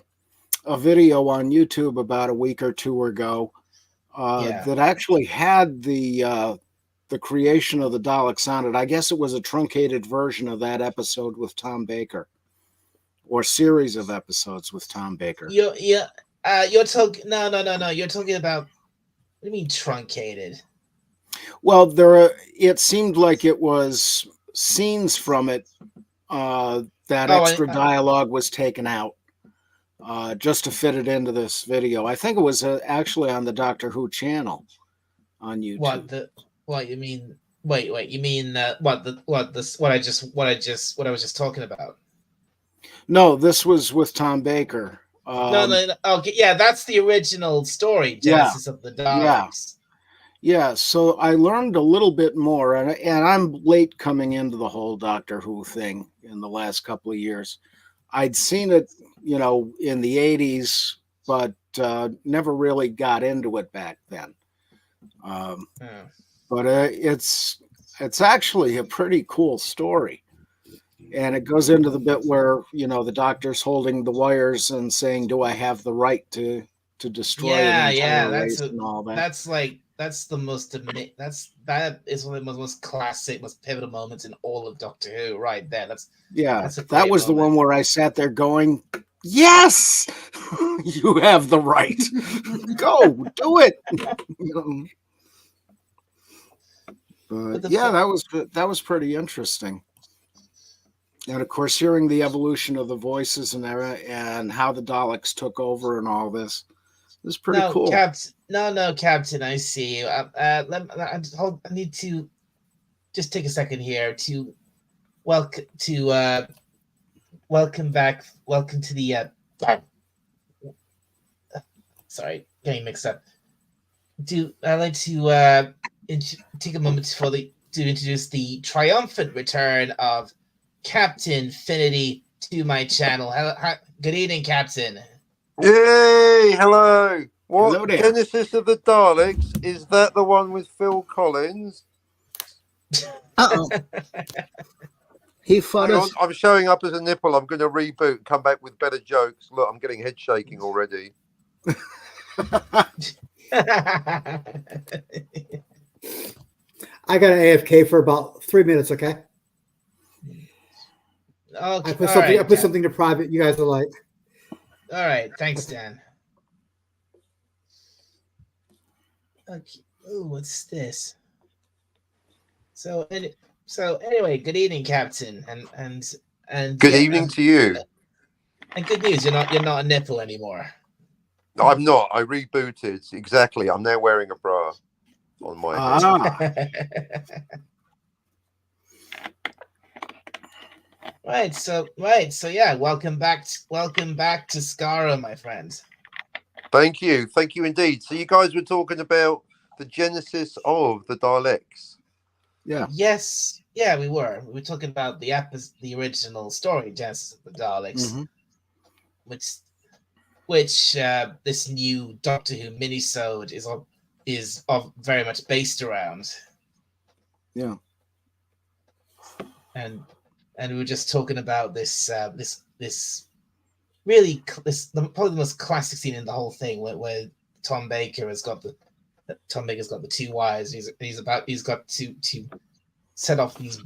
video on YouTube about a week or two ago
Yeah.
that actually had the creation of the Daleks on it. I guess it was a truncated version of that episode with Tom Baker, or series of episodes with Tom Baker.
You're talking. No. You're talking about. What do you mean truncated?
Well, it seemed like it was scenes from it. That
Oh,
extra dialogue was taken out just to fit it into this video. I think it was actually on the Doctor Who channel on YouTube.
what you mean? Wait. You mean what I was just talking about?
No, this was with Tom Baker.
No. Okay, yeah, that's the original story,
Yeah,
Genesis of the
yeah,
Daleks.
yeah. So I learned a little bit more, and I'm late coming into the whole Doctor Who thing in the last couple of years. I'd seen it, in the 80s, but never really got into it back then.
Hmm.
But it's actually a pretty cool story. And it goes into the bit where, the doctor's holding the wires and saying, "Do I have the right to destroy an
Yeah.
entire race and all that?"
That's the most that is one of the most classic, most pivotal moments in all of Doctor Who, right there.
Yeah,
That's a
that
great
was the
moment.
one where I sat there going, "Yes, you have the right. Go do it." But yeah, that was pretty interesting. And of course, hearing the evolution of the voices and how the Daleks took over and all this is pretty
No,
cool.
Captain. No, Captain. I see you. I need to just take a second here to welcome back. Welcome to the. Sorry, getting mixed up. I'd like to take a moment to introduce the triumphant return of Captain Finity to my channel. Good evening, Captain.
Yay! Hello.
Hello
What
there.
Genesis of the Daleks is that? The one with Phil Collins?
Uh-oh. He fought
Hang
us.
on, I'm showing up as a nipple. I'm going to reboot. Come back with better jokes. Look, I'm getting head shaking already.
I got an AFK for about 3 minutes. Okay.
Okay.
I put something to private. You guys are like.
All right. Thanks, Dan. Okay. Ooh, what's this? So anyway, good evening, Captain, and
Good evening to you.
And good news, you're not a nipple anymore.
I'm not. I rebooted. Exactly. I'm now wearing a bra on my head.
Right. So yeah, welcome back to Skara, my friend.
Thank you indeed. So you guys were talking about the genesis of the Daleks.
Yeah.
Yes. Yeah, we were. We were talking about the original story, Genesis of the Daleks, which this new Doctor Who minisode is very much based around.
Yeah.
And we were just talking about this really probably the most classic scene in the whole thing, where Tom Baker's got the two wires. He's got to set off these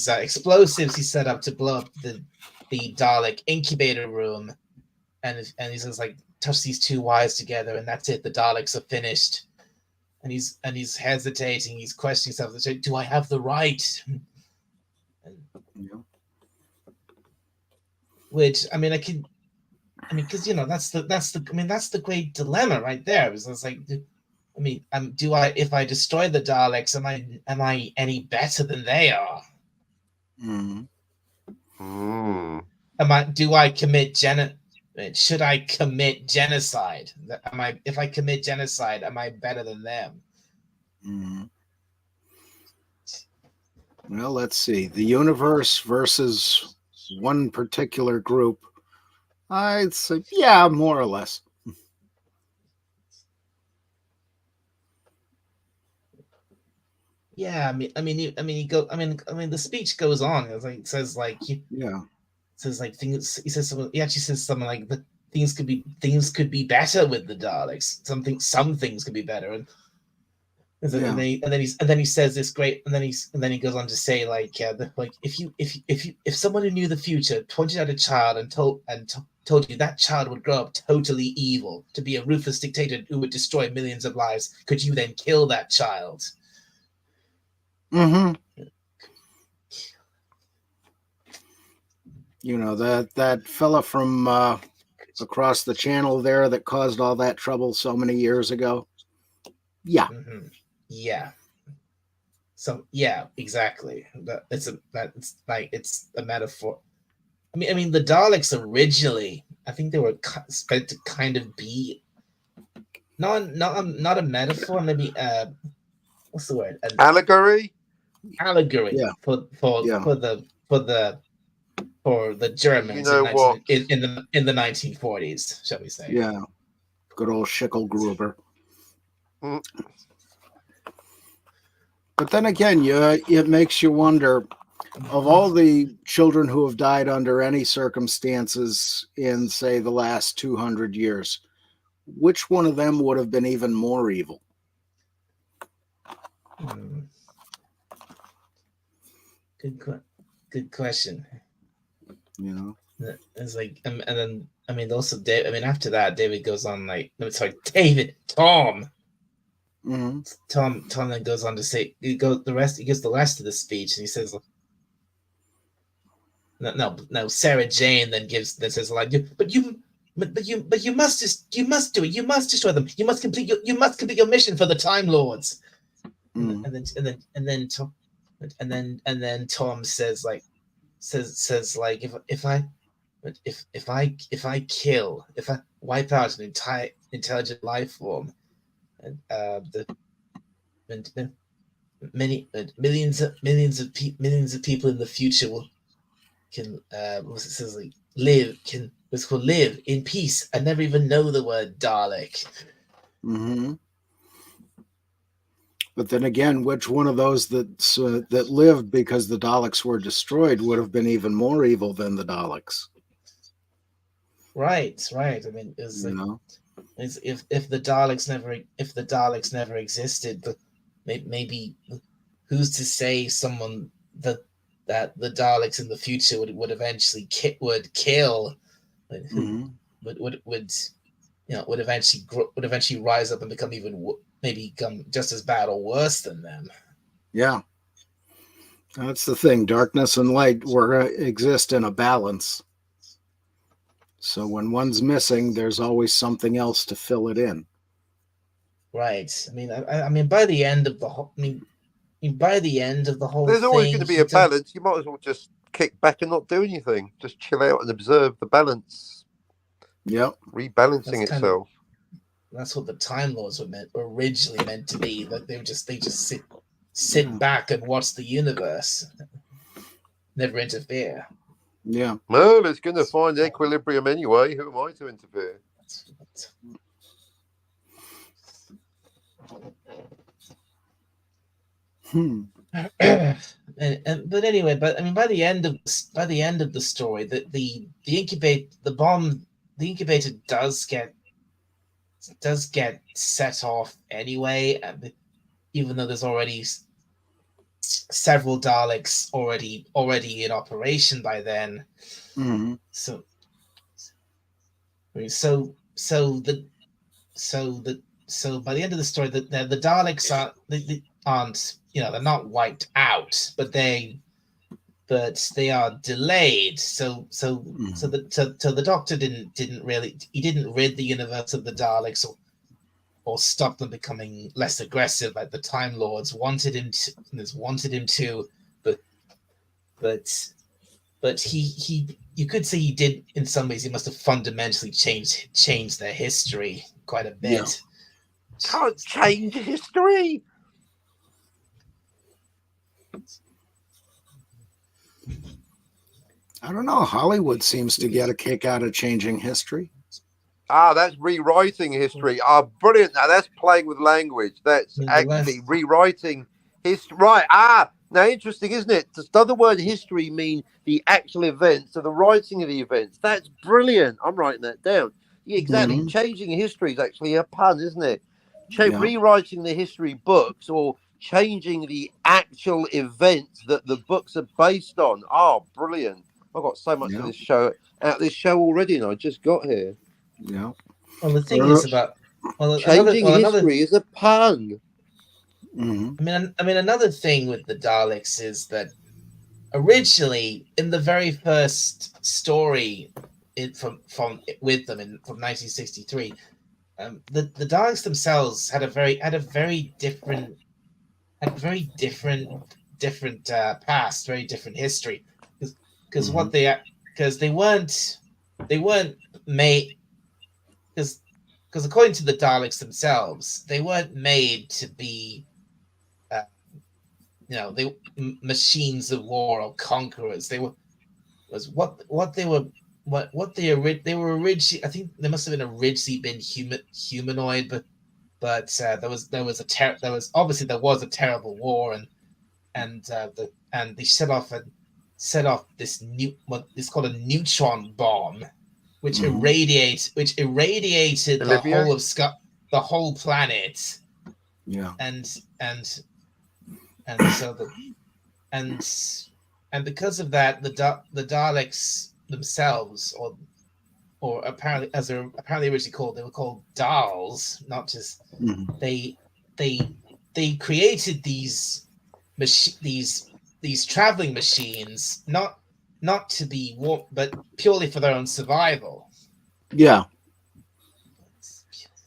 explosives. He set up to blow up the Dalek incubator room, and he says like, touch these two wires together, and that's it. The Daleks are finished. And he's hesitating. He's questioning himself. Do I have the right?
Yeah.
Which because that's the great dilemma right there. It's like, if I destroy the Daleks, am I any better than they are?
Mm-hmm.
Do I commit should I commit genocide? If I commit genocide, am I better than them?
Mm-hmm. Well, let's see. The universe versus one particular group. I'd say, yeah, more or less.
Yeah, the speech goes on. It's like, says like, things. He actually says something like, the things could be better with the Daleks. Some things could be better, and then he says this great, and then he goes on to say like, if someone who knew the future pointed out a child and told you that child would grow up totally evil, to be a ruthless dictator who would destroy millions of lives, could you then kill that child?
Mm-hmm. That fella from across the channel there that caused all that trouble so many years ago. Yeah.
Mm-hmm. Yeah. So yeah, exactly. It's a metaphor. The Daleks originally, I think they were meant to kind of be not a metaphor, maybe what's the word?
Allegory.
Yeah.
for the Germans
You know what?
in the 1940s, shall we say?
Yeah. Good old Schicklgruber.
Mm.
But then again, it makes you wonder, of all the children who have died under any circumstances in, say, the last 200 years, which one of them would have been even more evil?
Good question. It's like, and then also after that, David goes on like, no, sorry, Tom.
Mm-hmm.
Tom then goes on to say, he gives the rest of the speech, and he says, no, Sarah Jane then says like, but you must do it. You must destroy them. You must complete your mission for the Time Lords.
Mm-hmm.
And then Tom says like, if I wipe out an entire intelligent life form, and millions of people in the future can live in peace and never even know the word Dalek.
Mm-hmm. But then again, which one of those that lived because the Daleks were destroyed would have been even more evil than the Daleks?
Right. It's if the Daleks never existed, maybe who's to say someone that the Daleks in the future would eventually kill,
Mm-hmm.
would eventually rise up and become just as bad or worse than them.
Yeah, that's the thing. Darkness and light exist in a balance. So when one's missing, there's always something else to fill it in.
Right. By the end of the whole,
There's always
thing,
going to be a balance. You might as well just kick back and not do anything. Just chill out and observe the balance.
Yep.
Rebalancing itself.
That's what the Time Lords were originally meant to be. That they just sit back and watch the universe, never interfere.
Yeah.
Well, it's going to find equilibrium anyway. Who am I to interfere?
but anyway, but I mean, by the end of the story, the incubator does get set off anyway, even though there's already several Daleks already in operation by then.
Mm-hmm.
So by the end of the story, the Daleks aren't, they're not wiped out, but they are delayed. So the Doctor didn't rid the universe of the Daleks or stop them becoming less aggressive like the Time Lords wanted him to, but he you could say he did. In some ways, he must have fundamentally changed their history quite a bit.
Yeah.
Can't change history.
I don't know. Hollywood seems to get a kick out of changing history.
That's rewriting history. Brilliant. Now that's playing with language. That's actually rewriting history. Right. Now interesting, isn't it? Does the word history mean the actual events or the writing of the events? That's brilliant. I'm writing that down. Yeah, exactly.
Mm-hmm.
Changing history is actually a pun, isn't it? Rewriting the history books or changing the actual events that the books are based on. Brilliant. I've got so much of this show already, and I just got here.
Yeah.
Well, the thing is about
changing history is a pun.
Mm-hmm.
I mean, another thing with the Daleks is that originally, in the very first story, from 1963, the Daleks themselves had a very different past, very different history, because they weren't made, because according to the Daleks themselves, they weren't made to be machines of war or conquerors. They were originally. I think they must have been originally been humanoid, but there was a terrible war, and they set off this what is called a neutron bomb, which irradiated the whole planet.
Yeah.
And because of that, the Daleks themselves, or apparently, as they're apparently originally called, they were called Dals, not just they created these traveling machines, not to be war, but purely for their own survival.
Yeah.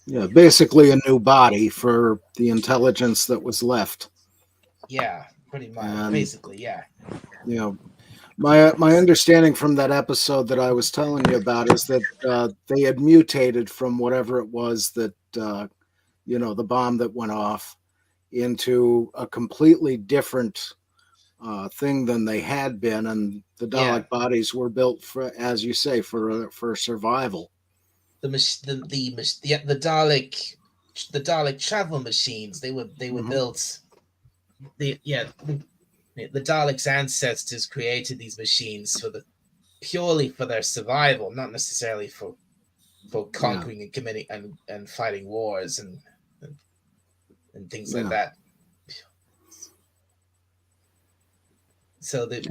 Yeah, basically a new body for the intelligence that was left.
Yeah, pretty much. Basically, yeah.
My understanding from that episode that I was telling you about is that they had mutated from whatever it was that the bomb that went off into a completely different thing than they had been, and the Dalek bodies were built for, as you say, for survival.
The Dalek travel machines, they were built. The Daleks' ancestors created these machines purely for their survival, not necessarily for conquering and committing and fighting wars and things like that. So
does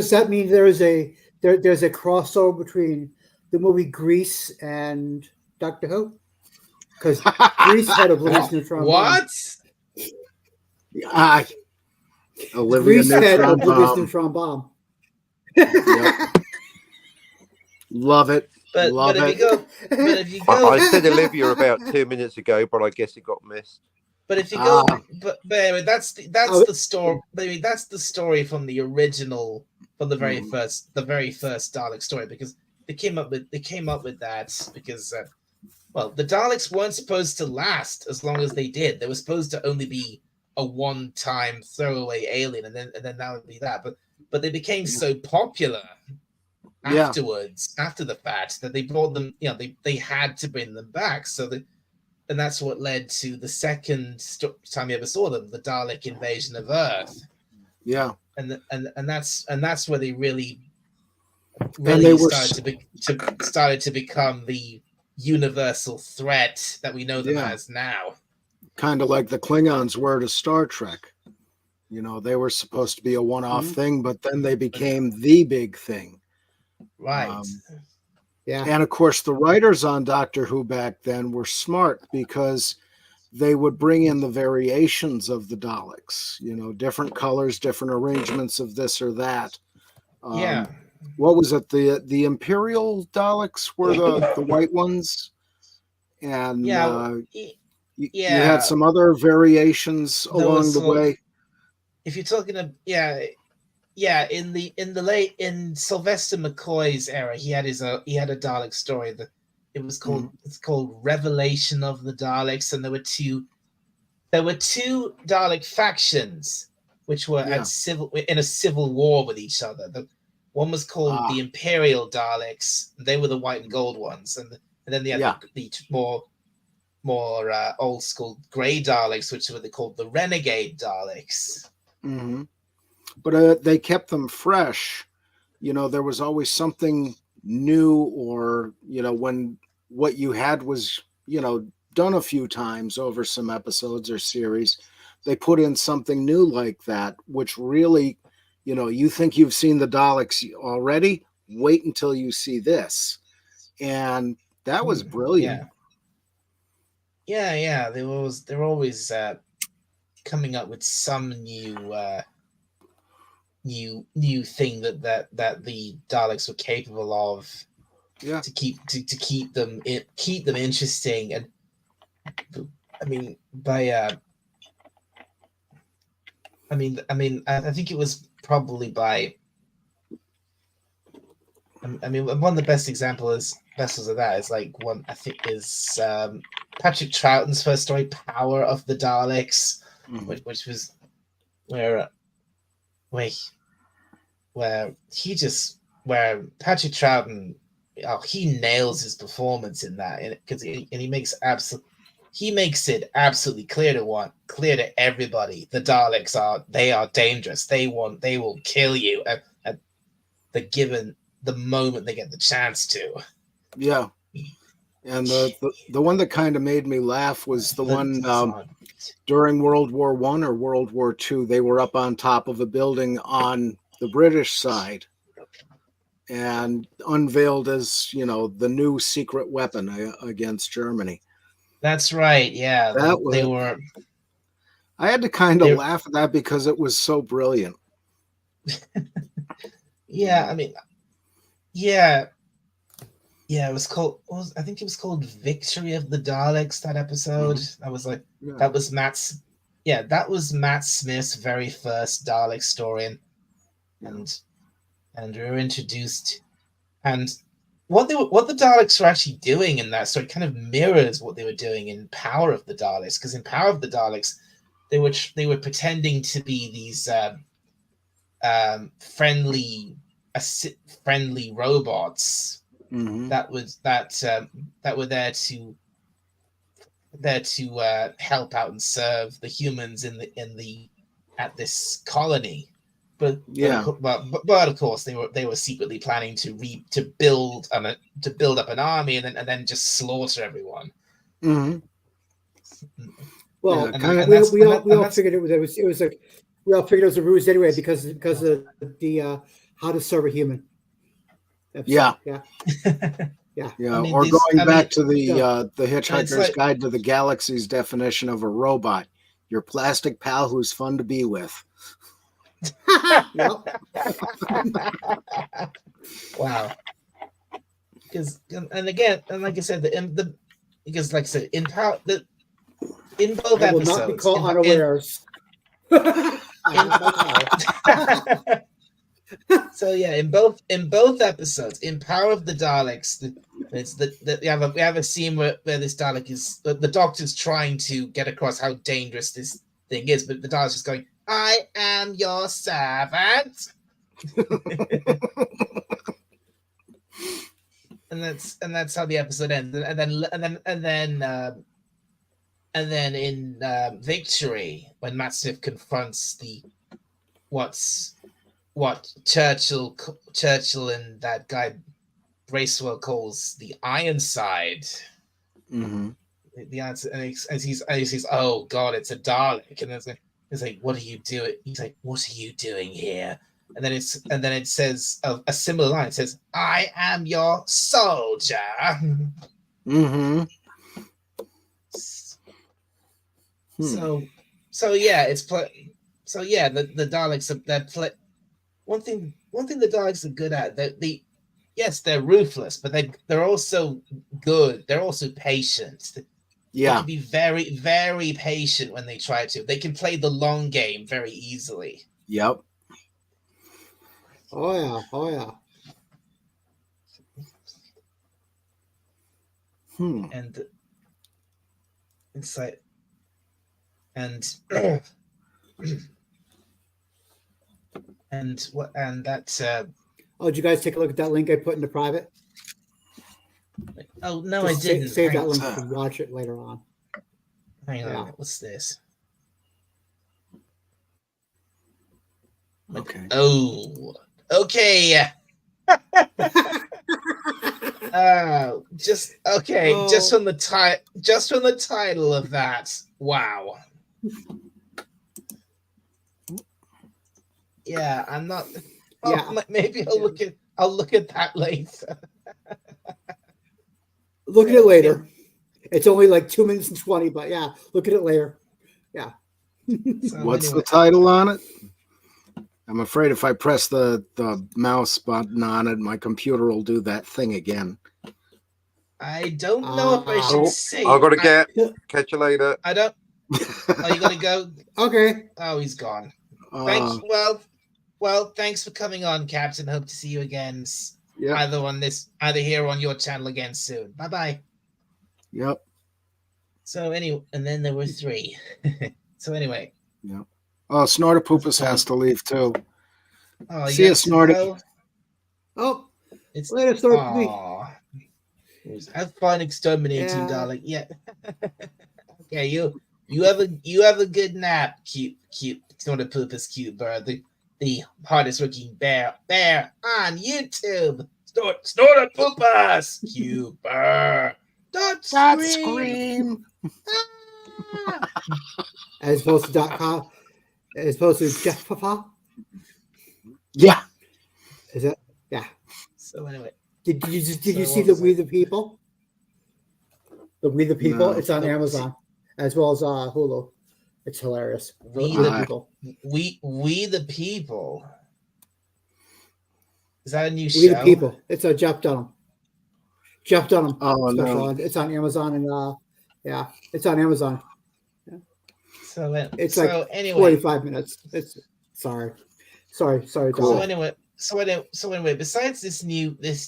that mean there's a crossover between the movie Grease and Doctor Who? Because Grease had a Oblivious Neutron
What?
Grease had Oblivious Neutron Bomb.
Yep. Love it. Love it.
If you go,
I said Olivia about 2 minutes ago, but I guess it got missed.
But if you go, but anyway, that's the story. Maybe that's the story from the original, from the very first Dalek story, because they came up with that because the Daleks weren't supposed to last as long as they did. They were supposed to only be a one-time throwaway alien, and then that would be that. But they became so popular afterwards, after the fact, that they brought them. They had to bring them back. So that's what led to the second time you ever saw them, the Dalek invasion of Earth.
Yeah,
And that's where they really
and they were
started to become the universal threat that we know them as now.
kind of like the Klingons were to Star Trek. You know, they were supposed to be a one-off thing, but then they became the big thing.
Right.
Yeah.
And of course, the writers on Doctor Who back then were smart because they would bring in the variations of the Daleks, you know, different colors, different arrangements of this or that.
Yeah.
What was it? The Imperial Daleks were the white ones, and you had some other variations along the way.
If you're talking about in Sylvester McCoy's era, he had a Dalek story that it's called Revelation of the Daleks, and there were two Dalek factions which were in a civil war with each other. The one was called the Imperial Daleks. They were the white and gold ones, and then they had the more old school grey Daleks, which were called the Renegade Daleks.
Mm-hmm. But they kept them fresh. You know, there was always something new, or, you know, when what you had was, you know, done a few times over some episodes or series, they put in something new like that, which really, you know, you think you've seen the Daleks already, wait until you see this. And that was brilliant.
Yeah. They were always coming up with some new thing that the Daleks were capable of, to keep them interesting. And I mean, I think it was probably by. I mean, one of the best examples of that is one I think is Patrick Troughton's first story, Power of the Daleks, which was where Patrick Troughton, he nails his performance in that, because he makes it absolutely clear to everybody the Daleks are dangerous. They will kill you at the moment they get the chance to.
Yeah. And the one that kind of made me laugh was the one during World War I or World War II. They were up on top of a building on the British side and unveiled as, you know, the new secret weapon against Germany.
That's right. Yeah. They were.
I had to kind of laugh at that because it was so brilliant.
Yeah. I mean, yeah. Yeah, it was called. I think it was called "Victory of the Daleks." That episode. That was that was Matt's. Yeah, that was Matt Smith's very first Dalek story, and we were introduced, and what the Daleks were actually doing in that story kind of mirrors what they were doing in Power of the Daleks. Because in Power of the Daleks, they were pretending to be these friendly robots. That were there to help out and serve the humans at this colony, but of course they were secretly planning to build up an army and then just slaughter everyone.
Well, we all figured it was like, we all figured it was a ruse anyway because of the How to Serve a Human episode. Yeah.
I mean, or going back to the Hitchhiker's Guide to the Galaxy's definition of a robot, your plastic pal who's fun to be with.
Wow. Because like I said, because like I said, in both
I will
episodes,
not be caught unawares.
So yeah, in both episodes, in Power of the Daleks, we have a scene where this Dalek is the Doctor's trying to get across how dangerous this thing is, but the Dalek's just going, "I am your servant," and that's how the episode ends. And then and then in Victory, when Matt Smith confronts what Churchill and that guy Bracewell calls the Ironside.
Mm-hmm.
The answer, and he says, "Oh God, it's a Dalek," and it's like, "What are you doing?" He's like, "What are you doing here?" And then it says a similar line. It says, "I am your soldier."
Mm-hmm.
So yeah, so yeah, the Daleks one thing the Daleks are good at, yes, they're ruthless, but they're also good. They're also patient. They can be very, very patient when they try to. They can play the long game very easily.
Yep.
Oh yeah.
And it's like, and that's
Oh, did you guys take a look at that link I put in the private?
Oh no,
Just
I didn't.
Save that link to watch it later on.
Hang on, what's this?
Okay.
Oh, okay. Just okay.
Oh.
Just from the title of that. Wow. Yeah, I'm not.
Yeah.
Maybe I'll look at that later.
Look at it later. It's only like 2 minutes and 20, but yeah, look at it later. Yeah.
So
What's
anyway.
the title on it? I'm afraid if I press the mouse button on it, my computer will do that thing again.
I don't know if I should say.
I've got to catch you later.
I don't. Oh, you gotta go.
Okay.
Oh, he's gone. Thanks. Well, thanks for coming on, Captain. Hope to see you again.
Yep.
Either here or on your channel again soon. Bye bye.
Yep.
So anyway, and then there were 3. So anyway.
Yep. Oh, Snortapoopus has to leave too.
Oh,
see you, Snorty.
Oh,
it's
later, Snorty.
Have fun exterminating, darling. Yeah. Okay, you have a good nap, cute Snortapoopus, cute bird. The hardest working bear on YouTube. Snortapoopus, cute bird. Don't scream.
As opposed to .com. As opposed to Jeff Papa.
Yeah.
Is it? Yeah.
So anyway.
Did you see the We the People? The We the People. No. It's on Amazon as well as Hulu. It's hilarious.
We the People. We the People. Is that a new show?
We the People. It's a Jeff Dunham. Jeff Dunham.
Oh
special.
No.
It's on Amazon and yeah, it's on Amazon. Yeah.
So
it's like
anyway,
45 minutes. It's sorry.
Cool. So anyway, besides this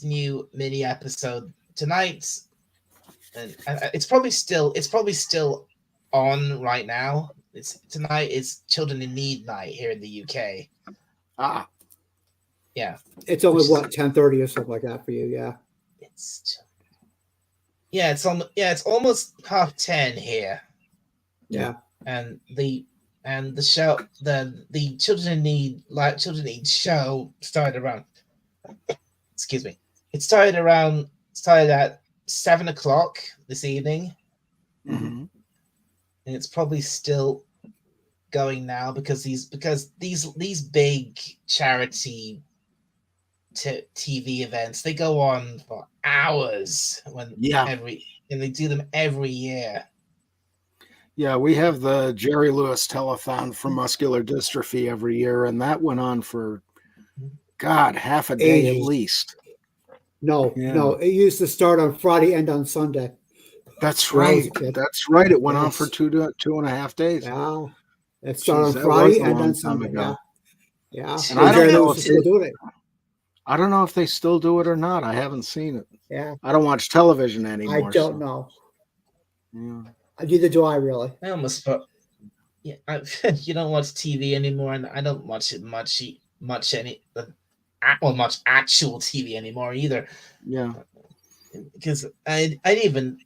new mini episode tonight, and it's probably still on right now. Tonight is Children in Need night here in the UK. Yeah.
It's only 10:30 or something like that for you. Yeah.
It's almost 10:30 here.
Yeah.
And the show, the Children in Need show started around. Excuse me. It started at 7:00 this evening.
Mm-hmm.
And it's probably still going now because these big charity TV events, they go on for hours and they do them every year.
Yeah, we have the Jerry Lewis telethon for muscular dystrophy every year, and that went on for half a day at least.
No, it used to start on Friday, end on Sunday.
That's right. That's right. It went on for 2.5 days.
Yeah. It started on Friday and on Sunday. Yeah.
And I don't know if they do it. I don't know if they still do it or not. I haven't seen it.
Yeah.
I don't watch television anymore.
I don't know.
Yeah.
Neither do I really.
I almost you don't watch TV anymore, and I don't watch it much actual TV anymore either.
Yeah.
because I didn't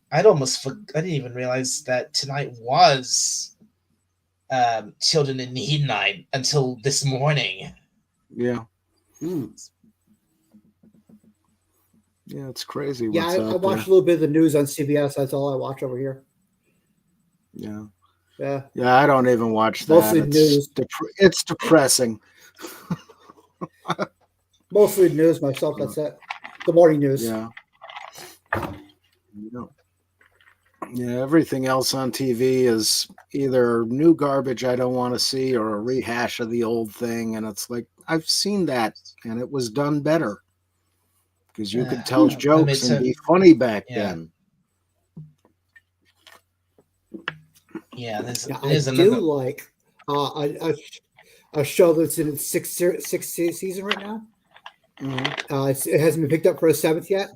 even realize that tonight was Children in Need night until this morning.
Yeah.
Mm.
Yeah, it's crazy.
Yeah,
What's
I
out
watched a
there.
little bit of the news on CBS. That's all I watch over here.
Yeah.
Yeah,
Yeah, I don't even watch that.
mostly news.
It's depressing.
Mostly news myself. That's it. The morning news.
Yeah. Yeah. Yeah, everything else on TV is either new garbage I don't want to see or a rehash of the old thing. And it's like, I've seen that and it was done better because you could tell
I mean,
jokes and be funny back
yeah.
then.
Yeah,
Yeah, I
there's
do
another.
like a show that's in its sixth season right now.
Mhm.
It hasn't been picked up for a seventh yet.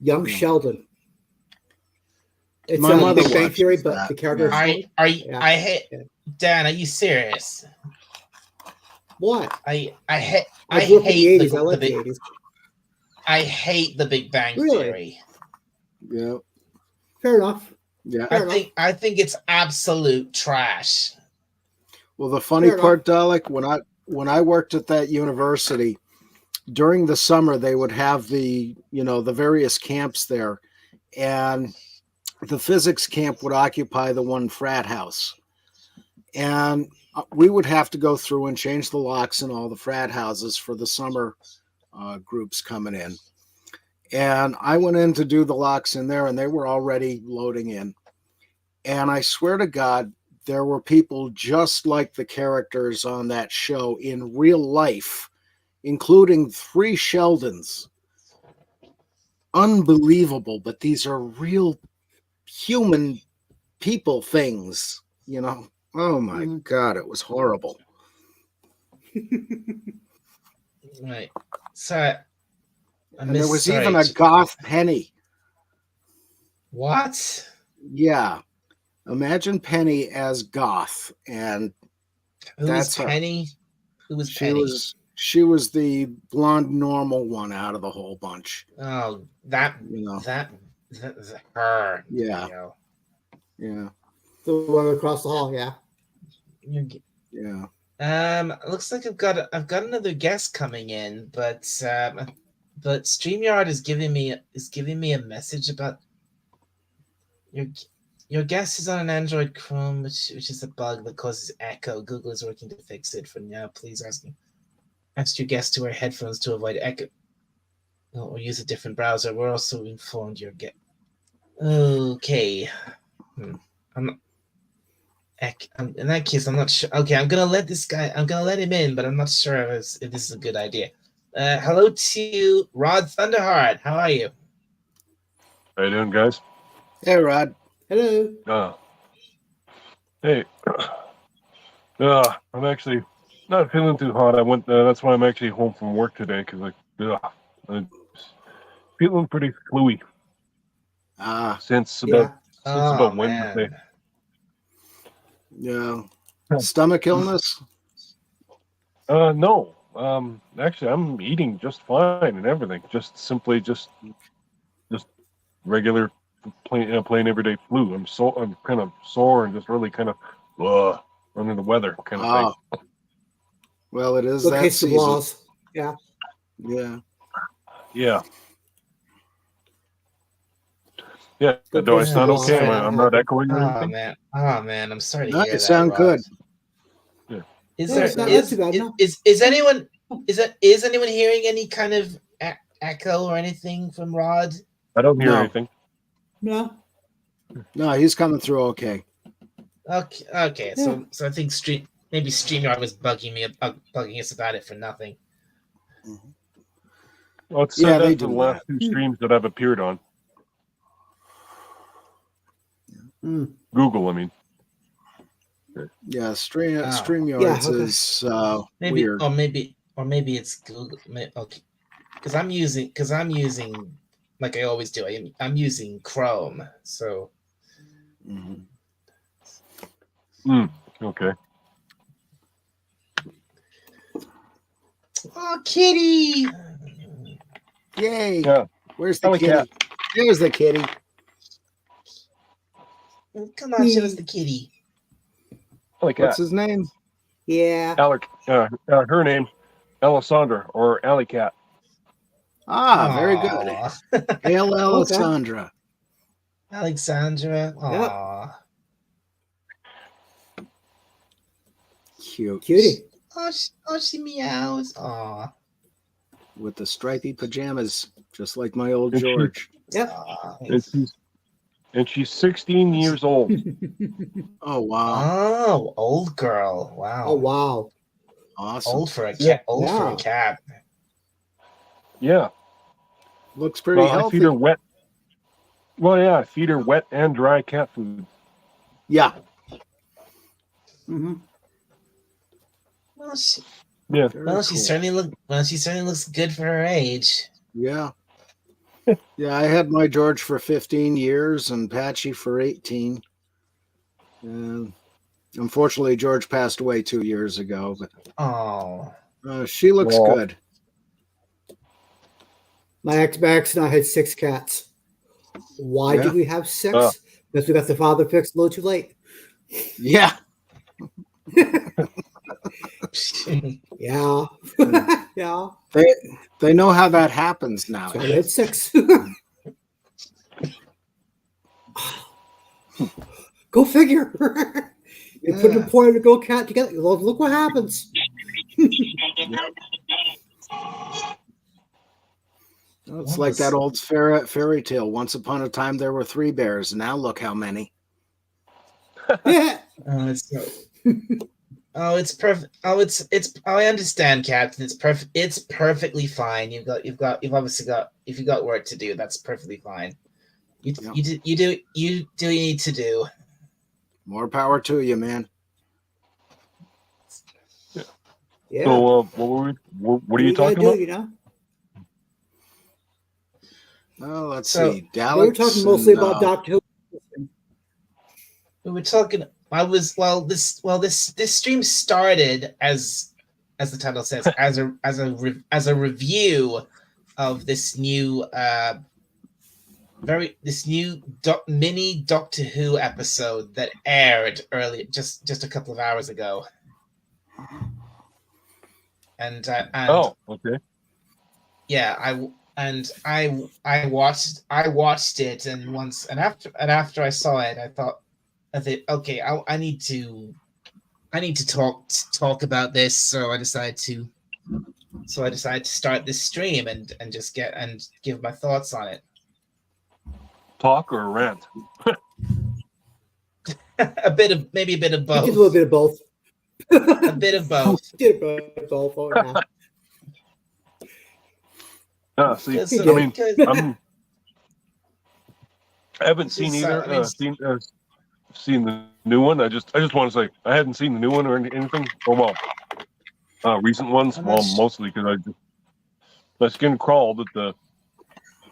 Young
Yeah.
Sheldon. It's
My mother
Big Bang
watches
Theory, but
that,
the character.
yeah.
I hate Dan. Are you serious?
What?
I
grew up in the
hate
80s. I like the
big.
80s.
I hate the Big Bang
Really?
Theory.
Yeah.
Fair enough.
Yeah.
Fair enough.
I think it's absolute trash.
Well, the funny
Fair
part, Dalek, when I worked at that university, during the summer they would have the various camps there, and the physics camp would occupy the one frat house, and we would have to go through and change the locks in all the frat houses for the summer groups coming in. And I went in to do the locks in there, and they were already loading in. And I swear to God, there were people just like the characters on that show in real life, including 3 Sheldons. Unbelievable, but these are real human people things, Oh my God, it was horrible.
Right. So
And there was even a goth Penny.
What?
Yeah. Imagine Penny as goth, and
Who was Penny? Who was Penny?
She was the blonde normal one out of the whole bunch.
Oh, that her.
Yeah. Yeah.
The one across the hall, yeah.
Yeah.
Looks like I've got another guest coming in, but StreamYard is giving me a message about your guest is on an Android Chrome, which is a bug that causes echo. Google is working to fix it for now. Please ask your guest to wear headphones to avoid echo, or use a different browser. We're also informed your guest. Okay. In that case, I'm not sure. Okay, I'm gonna let him in, but I'm not sure if this is a good idea. Hello to Rod Thunderheart. How are you?
How you doing, guys?
Hey, Rod.
Hello.
Hey. I'm actually not feeling too hot. I went. That's why I'm actually home from work today, because I'm feeling pretty fluey. Since about Wednesday.
Yeah. Stomach illness?
No. Actually, I'm eating just fine and everything. Just regular plain everyday flu. I'm kind of sore and just really kind of under the weather kind of thing.
Well, it is that season.
Yeah.
Yeah.
Yeah. Yeah. Do I sound okay? I'm not echoing or anything?
Man, I'm sorry to hear that.
You sound good.
Yeah.
Is anyone hearing any kind of echo or anything from Rod?
I don't hear anything.
No,
he's coming through okay.
Okay. So I think maybe StreamYard was bugging us about it for nothing.
Well, it's said that for the last 2 streams that I've appeared on. Google, I mean.
Yeah, StreamYards is weird.
Or maybe it's Google. Okay, because I'm using like I always do. I'm using Chrome, so.
Okay.
Oh, kitty!
Yay!
Yeah.
Where's the kitty?
Cat.
Here's the kitty.
Come on, show us the kitty.
Like
What's
that.
his name?
Yeah.
Her name, Alessandra or Alley Cat.
Ah, very good.
Aw.
Hail Alessandra.
Alexandra. Aww.
Cute.
Cutie.
Oh, she meows. Aw.
With the stripy pajamas, just like my old
And she-
George.
Yep.
Aw.
And she's 16 years old.
Oh, wow.
Oh, old girl. Wow.
Oh wow.
Awesome.
Old for a cat.
Yeah.
Old for
Yeah.
a cat.
Looks
Yeah.
pretty
Well, I
healthy.
feed her wet. Well, yeah, I feed her wet and dry cat food.
Yeah.
Mm-hmm.
Well, she,
Yeah.
Very
well, she
cool.
certainly looks good for her age.
Yeah. Yeah, I had my George for 15 years and Patchy for 18. And unfortunately, George passed away 2 years ago, but
Oh.
she looks
Aw.
good.
My ex and I had 6 cats. Why
Yeah.
did we have 6?
Oh.
Because we got the father fixed a little too late.
Yeah.
Yeah. Yeah.
They know how that happens now.
So I had 6. Go figure. You put a boy and a girl cat together. Look what happens.
It's like that old fairy tale. Once upon a time, there were 3 bears. Now look how many.
Yeah.
Oh, it's so. Oh, it's perfect. Oh, it's. I understand, Captain. It's perfect. It's perfectly fine. You've obviously got. If you got work to do, that's perfectly fine. You
Yeah.
you do what you need to do.
More power to you, man.
Yeah.
So, what are you talking
gotta
about?
do, you know?
Oh, let's
So,
see.
We were
Daleks
talking mostly
and,
about Doctor Who.
We were talking. This stream started as the title says as a review of this new mini Doctor Who episode that aired early just a couple of hours ago. And
Oh, okay.
yeah, I watched it, and after I saw it, I thought, okay, I need to talk about this. So I decided to start this stream and just give my thoughts on it.
Talk or rant?
Maybe a bit of
He
both.
did a little bit of both.
A bit of both.
Did a bit of both. Oh, yeah.
See,
Because-
I mean,
because-
I haven't seen
Just,
either.
I mean,
Seen the new one. I just want to say I hadn't seen the new one or anything. Oh well, recent ones.
I'm
Well,
not sh-
mostly because my skin crawled at the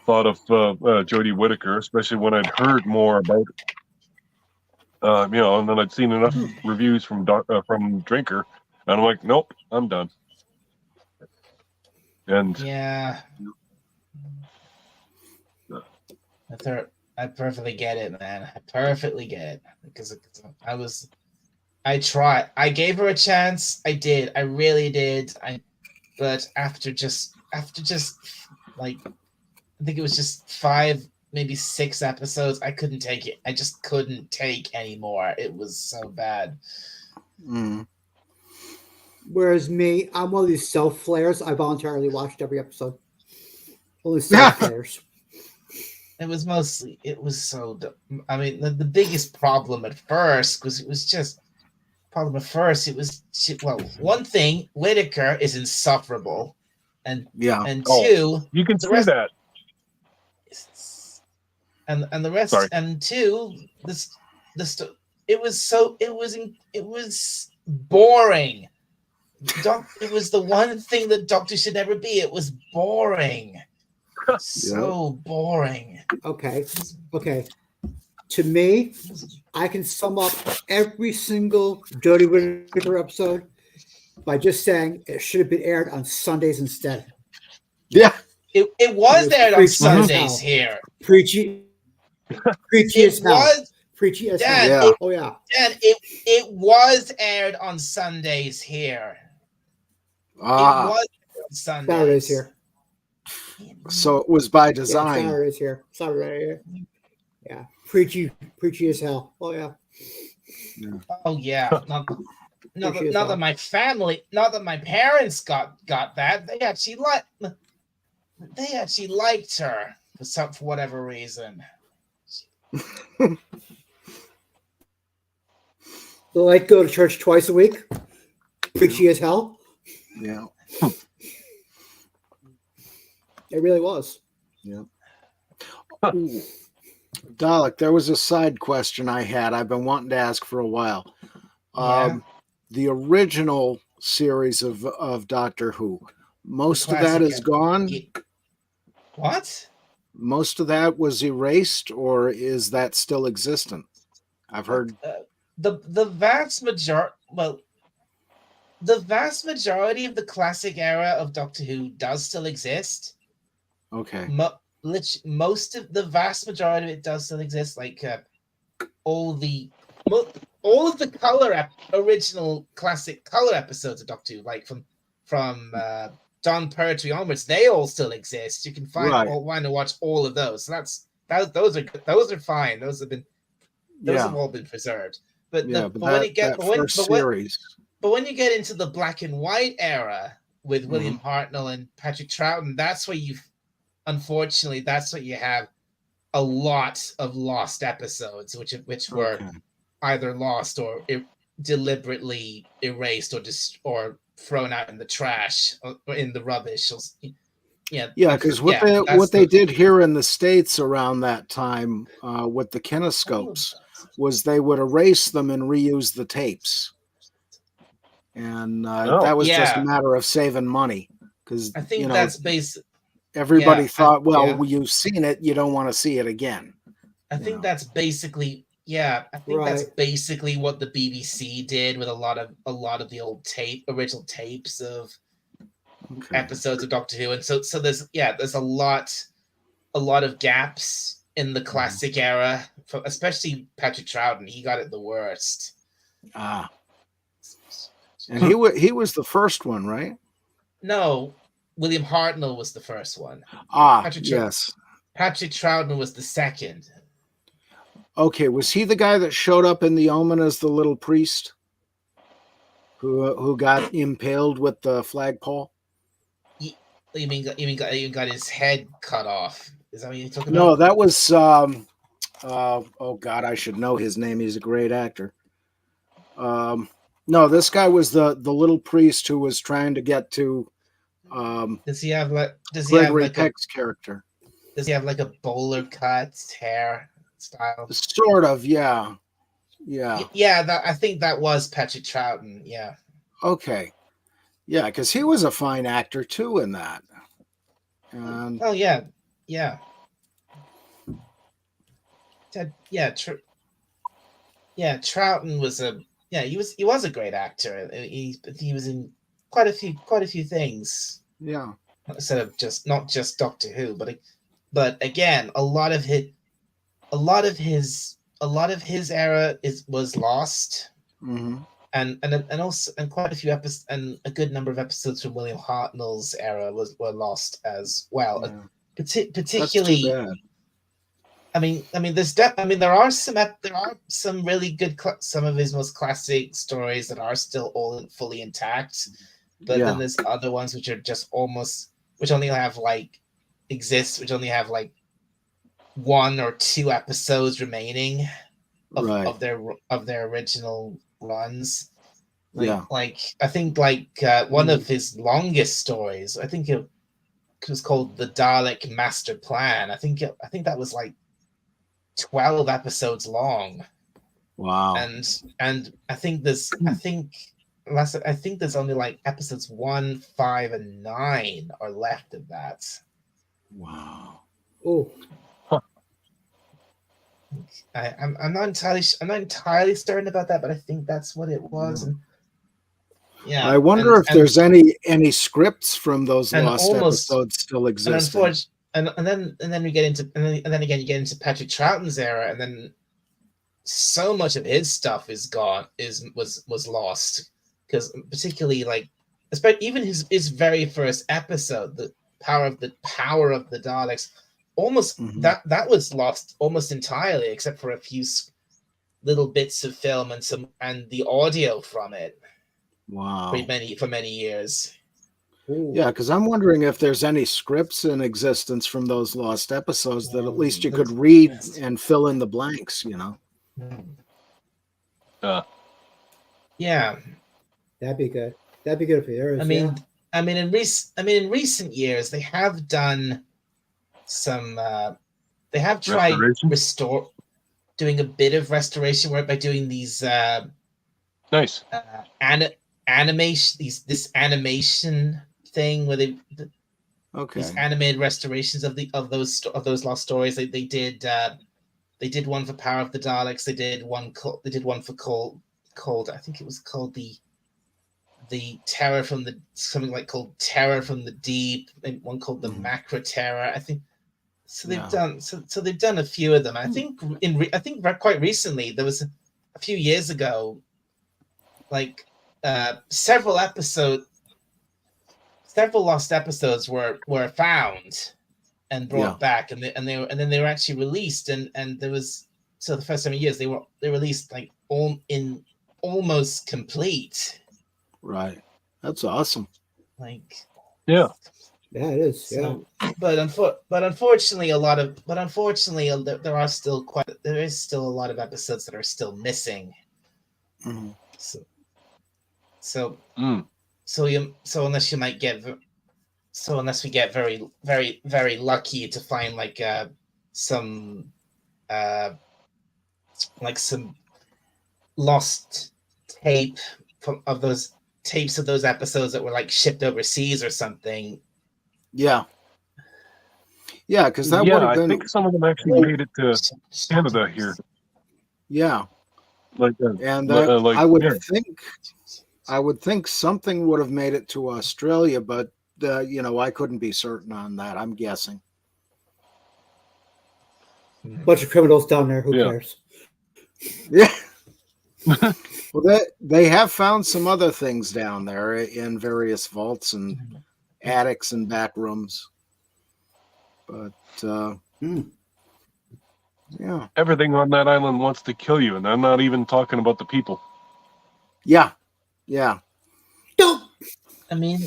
thought of Jodie Whittaker, especially when I'd heard more about it. And then I'd seen enough reviews from Drinker, and I'm like, nope, I'm done. And
Yeah. I perfectly get it, man. I perfectly get it because I tried. I gave her a chance. I did. I really did. But after just like, I think it was just 5, maybe 6 episodes, I couldn't take it. I just couldn't take anymore. It was so bad.
Mm.
Whereas me, I'm one of these self flares. I voluntarily watched every episode. Only self flares.
It was so. I mean, the biggest problem at first one thing, Whittaker is insufferable, and
Yeah.
and
Oh.
2,
you can
The
see
rest-
that.
and the rest,
Sorry.
and 2, it was boring. It was the one thing that Doctor should never be. It was boring. So boring.
Okay. To me, I can sum up every single Jodie Whittaker episode by just saying it should have been aired on Sundays instead.
Yeah.
It was aired on
preachy as
Sundays
hell.
here.
Preachy as
It
hell.
was
Preachy as hell.
Dan.
Yeah.
Oh yeah.
Dan, it was aired on Sundays here. It was on Sundays.
Saturdays here.
So it was by
Yeah,
design.
Saturdays here. Saturday here. Yeah. Preachy as hell. Oh yeah.
Oh yeah. Not
Preachy as
that
hell.
my family, not that my parents got that. They actually liked her for whatever reason.
They like go to church twice a week. Preachy as hell.
Yeah.
It really was.
Yeah. Ooh. Dalek, there was a side question I had. I've been wanting to ask for a while.
Yeah.
The original series of Doctor Who, most of that
classic
is gone.
What?
Most of that was erased, or is that still existent? I've heard
the vast majority. Well, the vast majority of the classic era of Doctor Who does still exist.
Okay.
Most of the vast majority of it does still exist. Like all of the original classic color episodes of Doctor Who, like from Dawn Pertwee onwards, they all still exist. You can find to watch all of those. So those are good. Those are fine. Those have all been preserved. But when you get into the black and white era with William Hartnell and Patrick Troughton, that's where unfortunately that's what you have a lot of lost episodes, which were either lost or deliberately erased or thrown out in the trash or in the rubbish.
Because what they did here in the States around that time with the kinescopes was they would erase them and reuse the tapes, and that was just a matter of saving money, because
I think that's basic.
Everybody thought, you've seen it, you don't want to see it again.
I think that's basically that's basically what the BBC did with a lot of the old original tapes of episodes of Doctor Who, and so there's a lot of gaps in the classic era, especially Patrick Troughton. He got it the worst.
And he was the first one, right?
No, William Hartnell was the first one.
Yes.
Patrick Troughton was the second.
Okay, was he the guy that showed up in The Omen as the little priest who got impaled with the flagpole?
You mean got his head cut off? Is that what you're talking
about? No,
that
was oh God, I should know his name. He's a great actor. No, this guy was the little priest who was trying to get to Gregory Peck's character.
Does he have like a bowler cut hair style?
Sort of, yeah.
I think that was Patrick Troughton. Yeah.
Okay. Yeah, because he was a fine actor too in that. And
Troughton was he was a great actor. He was in quite a few things.
Yeah.
Instead of not just Doctor Who, but again, a lot of his era was lost.
Mm-hmm.
And also quite a few episodes and a good number of episodes from William Hartnell's era were lost as well.
Yeah.
Particularly,
that's too bad.
I mean, there are some really good some of his most classic stories that are still all fully intact, but then there's other ones which are just which only have like one or two episodes remaining of their original runs. Like I think one of his longest stories, I think it was called The Dalek Master Plan. I think that was like 12 episodes long.
Wow.
And I think there's only like episodes 1, 5, and 9 are left of that.
Wow.
Oh.
I'm not entirely certain about that, but I think that's what it was. Yeah,
I wonder if there's any scripts from those lost episodes still existing.
And then we get into and then again you get into Patrick Troughton's era, and then so much of his stuff is gone, was lost, because particularly like, especially even his very first episode, the power of the Daleks, almost that was lost almost entirely, except for a few little bits of film and the audio from it.
Wow.
For many years.
Ooh. Yeah, because I'm wondering if there's any scripts in existence from those lost episodes that at least you could read and fill in the blanks, you know.
Yeah,
that'd be good. That'd be good for yours.
I mean, in recent years they have done some. They have tried doing a bit of restoration work by doing these
nice
animation. This animation thing where these animated restorations of those lost stories. They did one for Power of the Daleks. They did one for called I think it was called the Terror from the called Terror from the Deep, and one called the Macro Terror. I think so. They've done so they've done a few of them. I think quite recently, there was a few years ago, like several lost episodes were found and brought back, and then they were actually released, and there was, so the first time in years they released like almost complete.
Right, that's awesome.
Like,
yeah, it is.
So, but unfortunately, there is still a lot of episodes that are still missing.
Mm-hmm.
So unless we get very, very, very lucky to find like some lost tape of those tapes of those episodes that were like shipped overseas or something.
Yeah, because that would have been.
I think some of them actually made it to Canada here.
Yeah, and I would think something would have made it to Australia, but I couldn't be certain on that. I'm guessing.
Bunch of criminals down there. Who cares?
Yeah. Well, they have found some other things down there in various vaults and attics and back rooms. But yeah,
everything on that island wants to kill you, and I'm not even talking about the people.
Yeah.
I mean,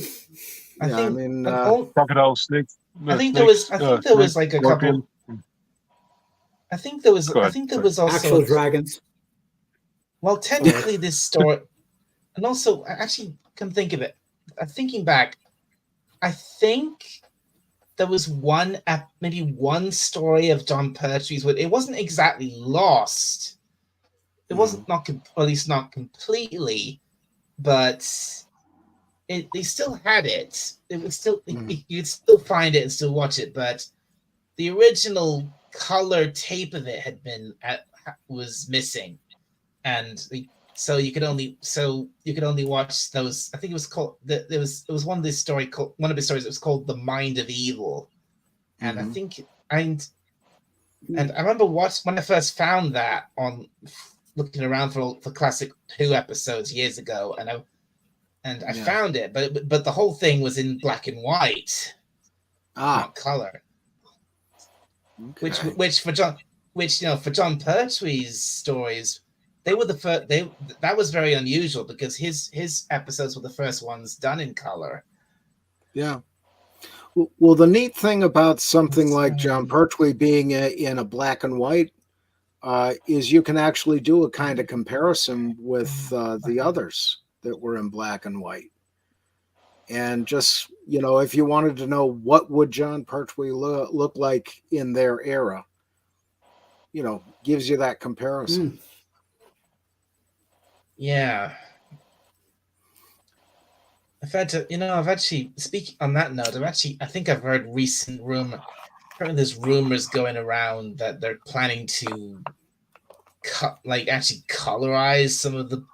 crocodile snakes.
I think there was like a couple. I think there was also
actual dragons.
Well, technically, this story, and also, actually, come think of it. Thinking back, I think there was maybe one story of John Pertwee's where it wasn't exactly lost. It wasn't at least not completely, but they still had it. It was still you'd still find it and still watch it, but the original color tape of it was missing. And so you could only watch those. I think it was called it was one of his stories that was called The Mind of Evil, and I think and I remember when I first found that on looking around for classic Who episodes years ago, and I found it, but the whole thing was in black and white, not color. Okay. Which for John Pertwee's stories. They were the first. That was very unusual because his episodes were the first ones done in color.
Yeah. Well, the neat thing about something like John Pertwee being in a black and white is you can actually do a kind of comparison with the others that were in black and white, and just if you wanted to know what would John Pertwee look like in their era, gives you that comparison.
Yeah. I've actually, speaking on that note, I think I've heard recent rumor. Apparently there's rumors going around that they're planning to actually colorize some of the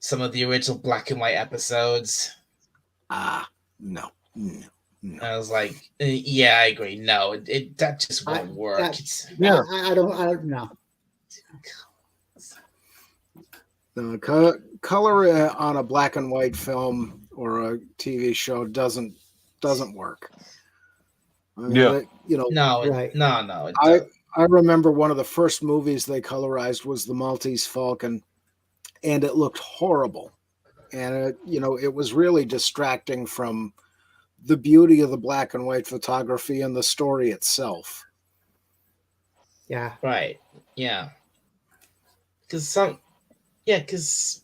some of the original black and white episodes.
No.
I was like, yeah, I agree. No, that just won't work.
I don't know.
The color on a black and white film or a TV show doesn't work. I mean,
No.
I remember one of the first movies they colorized was The Maltese Falcon, and it looked horrible. And it was really distracting from the beauty of the black and white photography and the story itself.
Yeah.
Right. Yeah. Because right. Because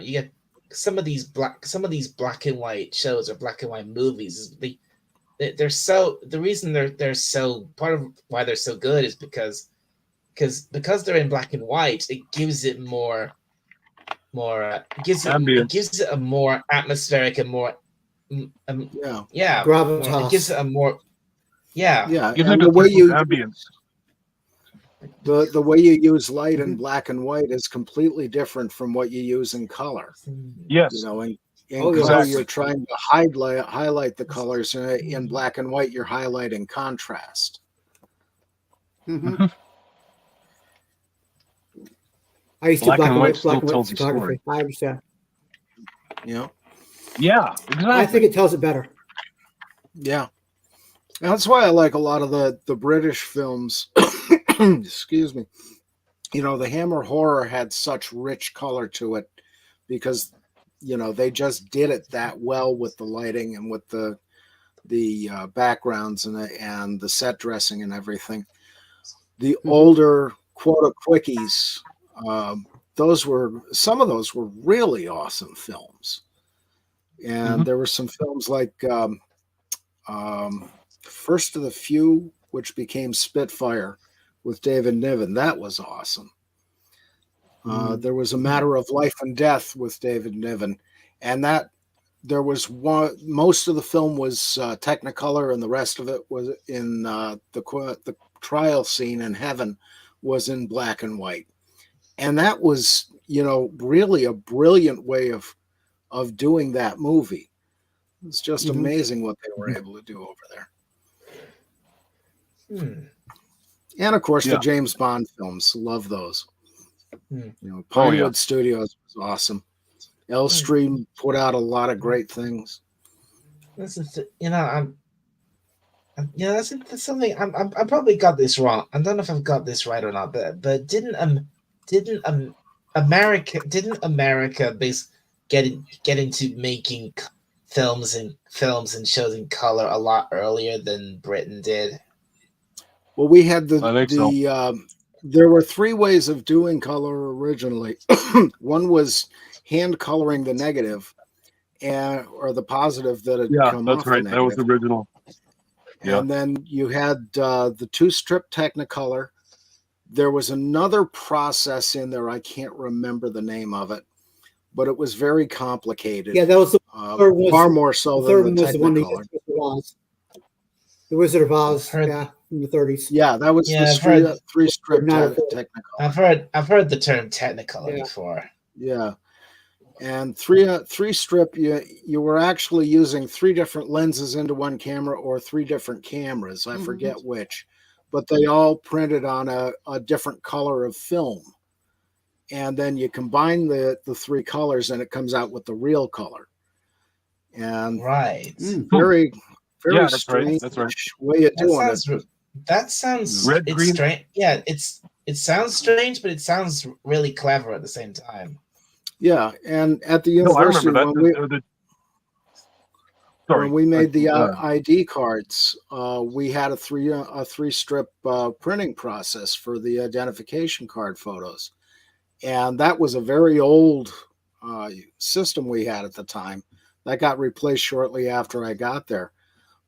you get some of these black and white shows or black and white movies. They're so, the reason they're so, part of why they're so good is because they're in black and white. It gives it it gives it a more atmospheric and more
gravitas.
It gives it a more
gives it the way ambience.
The way you use light in black and white is completely different from what you use in color.
Yes.
In color, you're trying to highlight the colors. In black and white, you're highlighting contrast.
Mm-hmm. I used to black and white photography. I understand.
Yeah,
exactly.
I think it tells it better.
Yeah. That's why I like a lot of the British films. Excuse me. The Hammer horror had such rich color to it because they just did it that well with the lighting and with the backgrounds and the set dressing and everything. The older quota quickies, some of those were really awesome films. And there were some films like First of the Few, which became Spitfire with David Niven. That was awesome. There was A Matter of Life and Death with David Niven, and that there was most of the film was Technicolor, and the rest of it was in the trial scene in heaven was in black and white. And that was, really a brilliant way of doing that movie. It's just amazing what they were able to do over there. And of course, the James Bond films, love those. Pinewood Studios was awesome. Elstree put out a lot of great things.
That's something I probably got this wrong. I don't know if I've got this right or not, but didn't America get into making films and shows in color a lot earlier than Britain did?
Well, we had there were three ways of doing color originally. One was hand coloring the negative or the positive that had come off.
Right. That was the original.
And then you had the two-strip Technicolor. There was another process in there. I can't remember the name of it, but it was very complicated.
Yeah, that was
far more so than the Technicolor.
The Wizard of Oz, in the 30s.
Yeah, that was the three-strip Technicolor.
I've heard the term Technicolor before.
Yeah, and three-strip, you were actually using three different lenses into one camera or three different cameras. I forget which, but they all printed on a different color of film, and then you combine the three colors, and it comes out with the real color. And very strange way of doing it.
That sounds strange. Yeah, it sounds strange, but it sounds really clever at the same time.
Yeah, and at the university when we made the ID cards, we had a three-strip printing process for the identification card photos, and that was a very old system we had at the time. That got replaced shortly after I got there.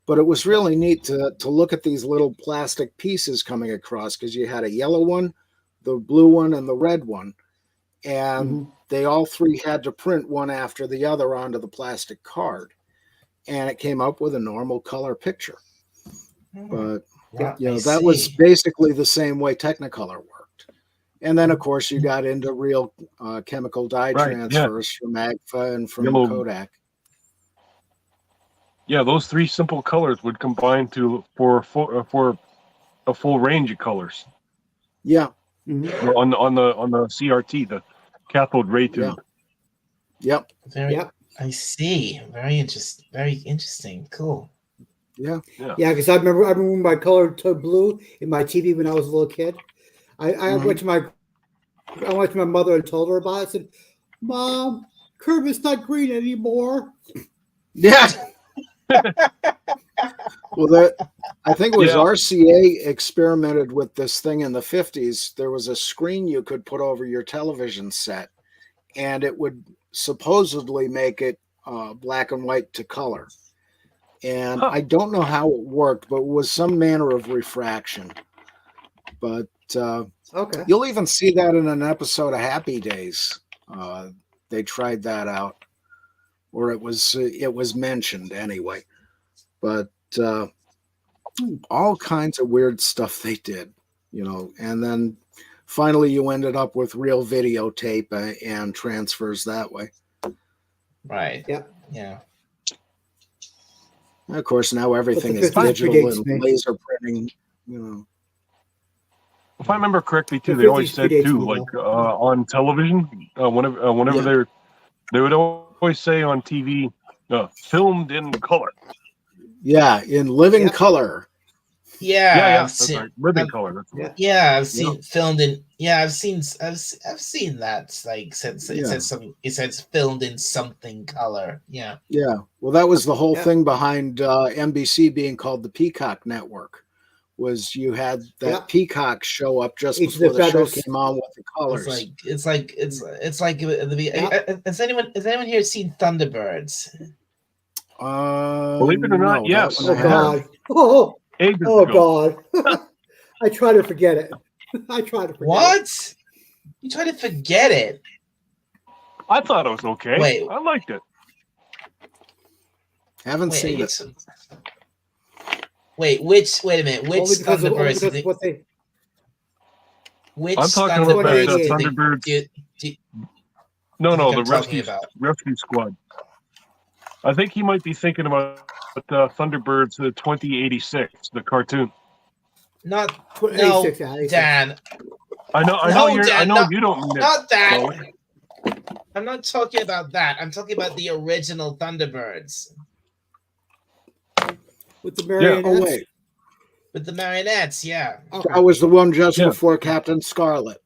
But it was really neat to look at these little plastic pieces coming across, because you had a yellow one, the blue one, and the red one. And they all three had to print one after the other onto the plastic card. And it came up with a normal color picture. But, that was basically the same way Technicolor worked. And then, of course, you got into real chemical dye transfers from Agfa and from Kodak.
Yeah, those three simple colors would combine for a full range of colors.
Yeah.
Mm-hmm.
On the CRT, the cathode ray tube.
Yep.
I see. Very interesting. Cool.
Yeah.
Because I remember when my color turned blue in my TV when I was a little kid. I went to my mother and told her about it. I said, "Mom, Kermit's not green anymore."
Yeah. Well, I think it was RCA experimented with this thing in the 50s. There was a screen you could put over your television set, and it would supposedly make it black and white to color. And I don't know how it worked, but it was some manner of refraction. But you'll even see that in an episode of Happy Days. They tried that out, or it was mentioned anyway. But all kinds of weird stuff they did, and then finally you ended up with real videotape and transfers that way.
Right.
Yeah.
And of course, now everything is digital and laser printing.
If I remember correctly, too, they always said too, like on television, whenever they would always say on TV, filmed in color.
Yeah, in living color.
Yeah,
that's right. Living color. That's right.
Yeah, I've seen filmed in. Yeah, I've seen that. Like, it says filmed in something color. Yeah.
Yeah. Well, that was the whole thing behind NBC being called the Peacock Network. Was you had that Peacock show up just before the show came on with the colors.
It's like has anyone here seen Thunderbirds?
Believe it or not, yes.
Oh God! Oh God! I try to forget it.
What? You try to forget it?
I thought it was okay.
Wait,
I liked it.
Haven't seen it.
Wait a minute. Which Thunderbirds? Which
I'm talking about Thunderbirds. No, the rescue squad. I think he might be thinking about Thunderbirds 2086, the cartoon.
No, Dan.
I know you don't mean it.
Not that. So. I'm not talking about that. I'm talking about the original Thunderbirds.
With the marionettes?
Oh, wait.
With the marionettes, yeah.
That was the one just before Captain Scarlet.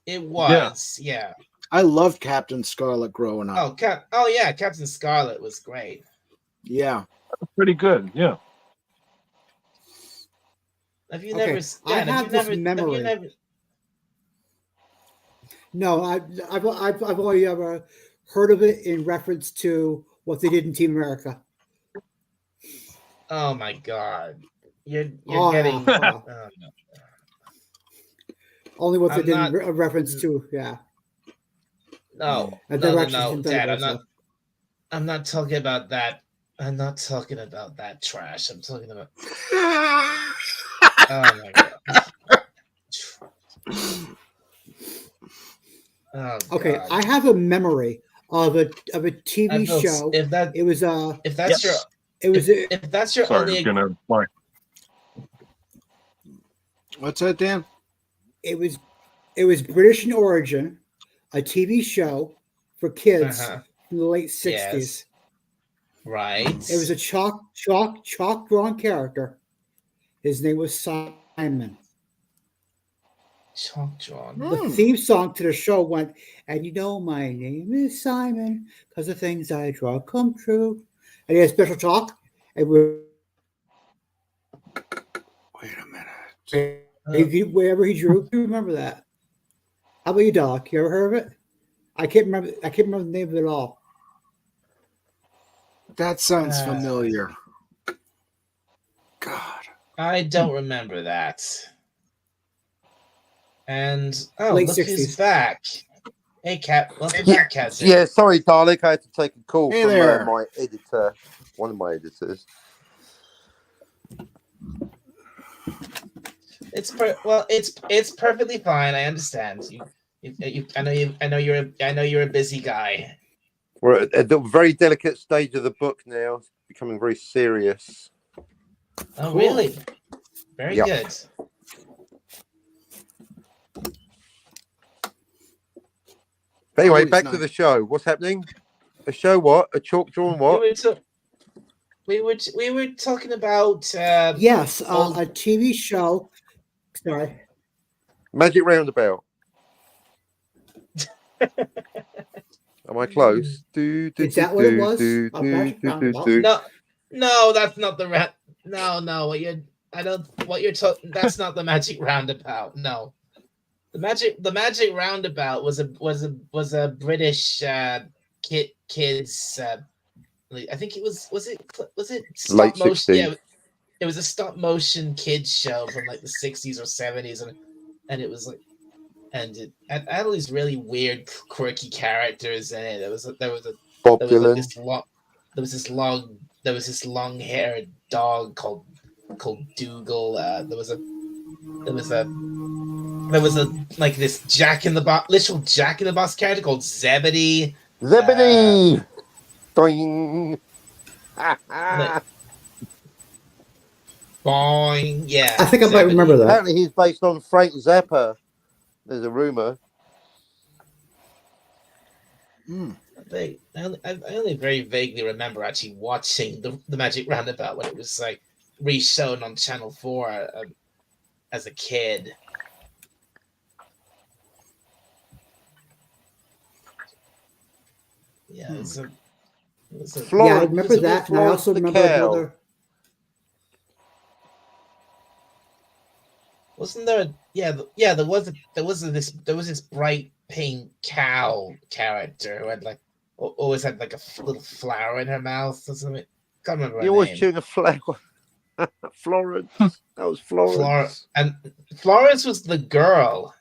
It was, yeah.
I loved Captain Scarlet growing up.
Oh yeah, Captain Scarlet was great.
Yeah.
Pretty good, yeah.
Have you never?
I have this memory. No, I've only ever heard of it in reference to what they did in Team America.
Oh my God, you're getting
only what they did in reference to,
No, Dad, I'm not talking about that. I'm not talking about that trash. I'm talking about. Oh my God. Oh,
okay,
God.
I have a memory of a TV show.
If that's your
Sorry,
only.
Gonna fly.
What's that, Dan?
It was British in origin, a TV show for kids in the late 60s.
Yes. Right.
It was a chalk drawn character. His name was Simon.
Chalk drawn.
The theme song to the show went, and my name is Simon, because the things I draw come true. And he had special chalk. And
wait a minute.
Wherever he drew, you remember that? How about you, Doc? You ever heard of it? I can't remember the name of it at all.
That sounds familiar. God.
I don't remember that. And
late
look
60s.
who's back. Hey, Cat. Welcome back, Cat.
Yeah, sorry, Dalek. I had to take a call from
my
editor, one of my editors.
It's perfectly fine. I understand. I know you're a busy guy.
We're at the very delicate stage of the book now. It's becoming very serious.
Oh,
Cool.
really? Very
Yep.
good.
But anyway,
Always
back
nice.
to the show. What's happening? A show what? A chalk drawn what?
We were talking about
Yes, a TV show. Sorry.
Magic Roundabout. Am I close?
Is that what it was? A Magic Roundabout?
No, that's not the No, what you're talking. That's not the Magic Roundabout. No, the Magic Roundabout was a British kids. I think it was it stop
Late
motion?
60s.
Yeah, it was a stop motion kids show from like the 60s or 70s, and it was like, and it had all these really weird, quirky characters in it. There was this long-haired dog called Dougal. There was a like this literal Jack in the Box character called Zebedee.
Zebedee. Boing.
Boing. Yeah.
I think I might remember that.
Apparently, he's based on Frank Zappa. There's a rumor.
I only very vaguely remember actually watching the Magic Roundabout when it was like re-shown on Channel 4 as a kid. Yeah,
yeah, I remember that, and I also remember another.
Wasn't there? There was this bright pink cow character who had like always had like a little flower in her mouth or something. Can't remember.
You always chewing a flower. Florence. That was Florence.
And Florence was the girl.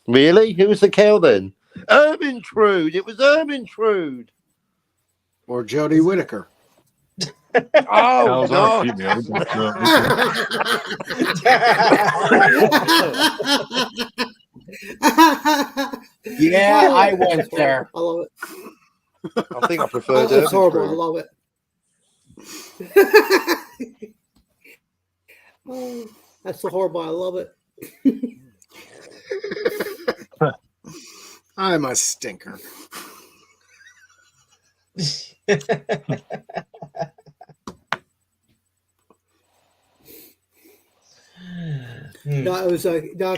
Really? Who was the cow then? Ermintrude. It was Ermintrude.
Or Jodie Whittaker.
Oh, no.
Yeah, I went there.
I love it.
I think I prefer
It's horrible. I love it. Oh, that's so horrible. I love it.
I'm a stinker.
No, it was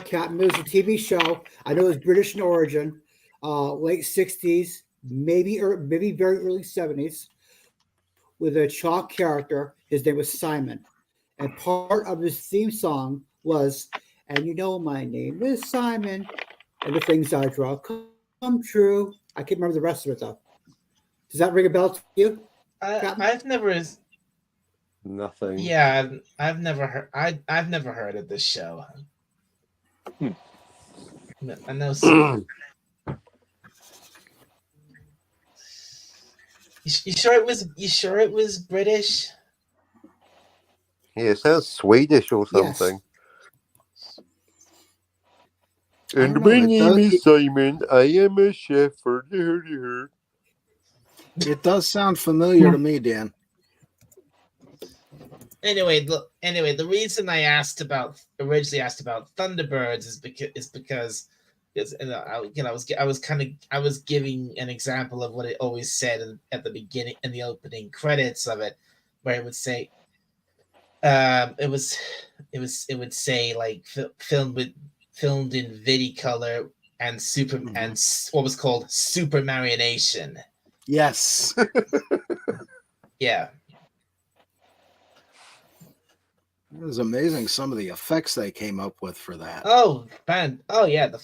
Captain. It was a TV show. I know it was British in origin, late 60s, maybe very early 70s, with a chalk character. His name was Simon, and part of his theme song was, "And you know my name is Simon, and the things I draw come true." I can't remember the rest of it though. Does that ring a bell to you?
I've never.
Nothing.
Yeah, I've never heard. I've never heard of this show. I know. You sure it was? You sure it was British?
Yeah, it sounds Swedish or something.
Yes.
And my name is Simon. I am a chef for her.
It does sound familiar to me, Dan.
Anyway, the reason I originally asked about Thunderbirds is because I was giving an example of what it always said at the beginning in the opening credits of it, where it would say, it would say like filmed in Vidicolor and and what was called Super Marionation.
Yes.
Yeah.
It was amazing some of the effects they came up with for that.
Oh man! The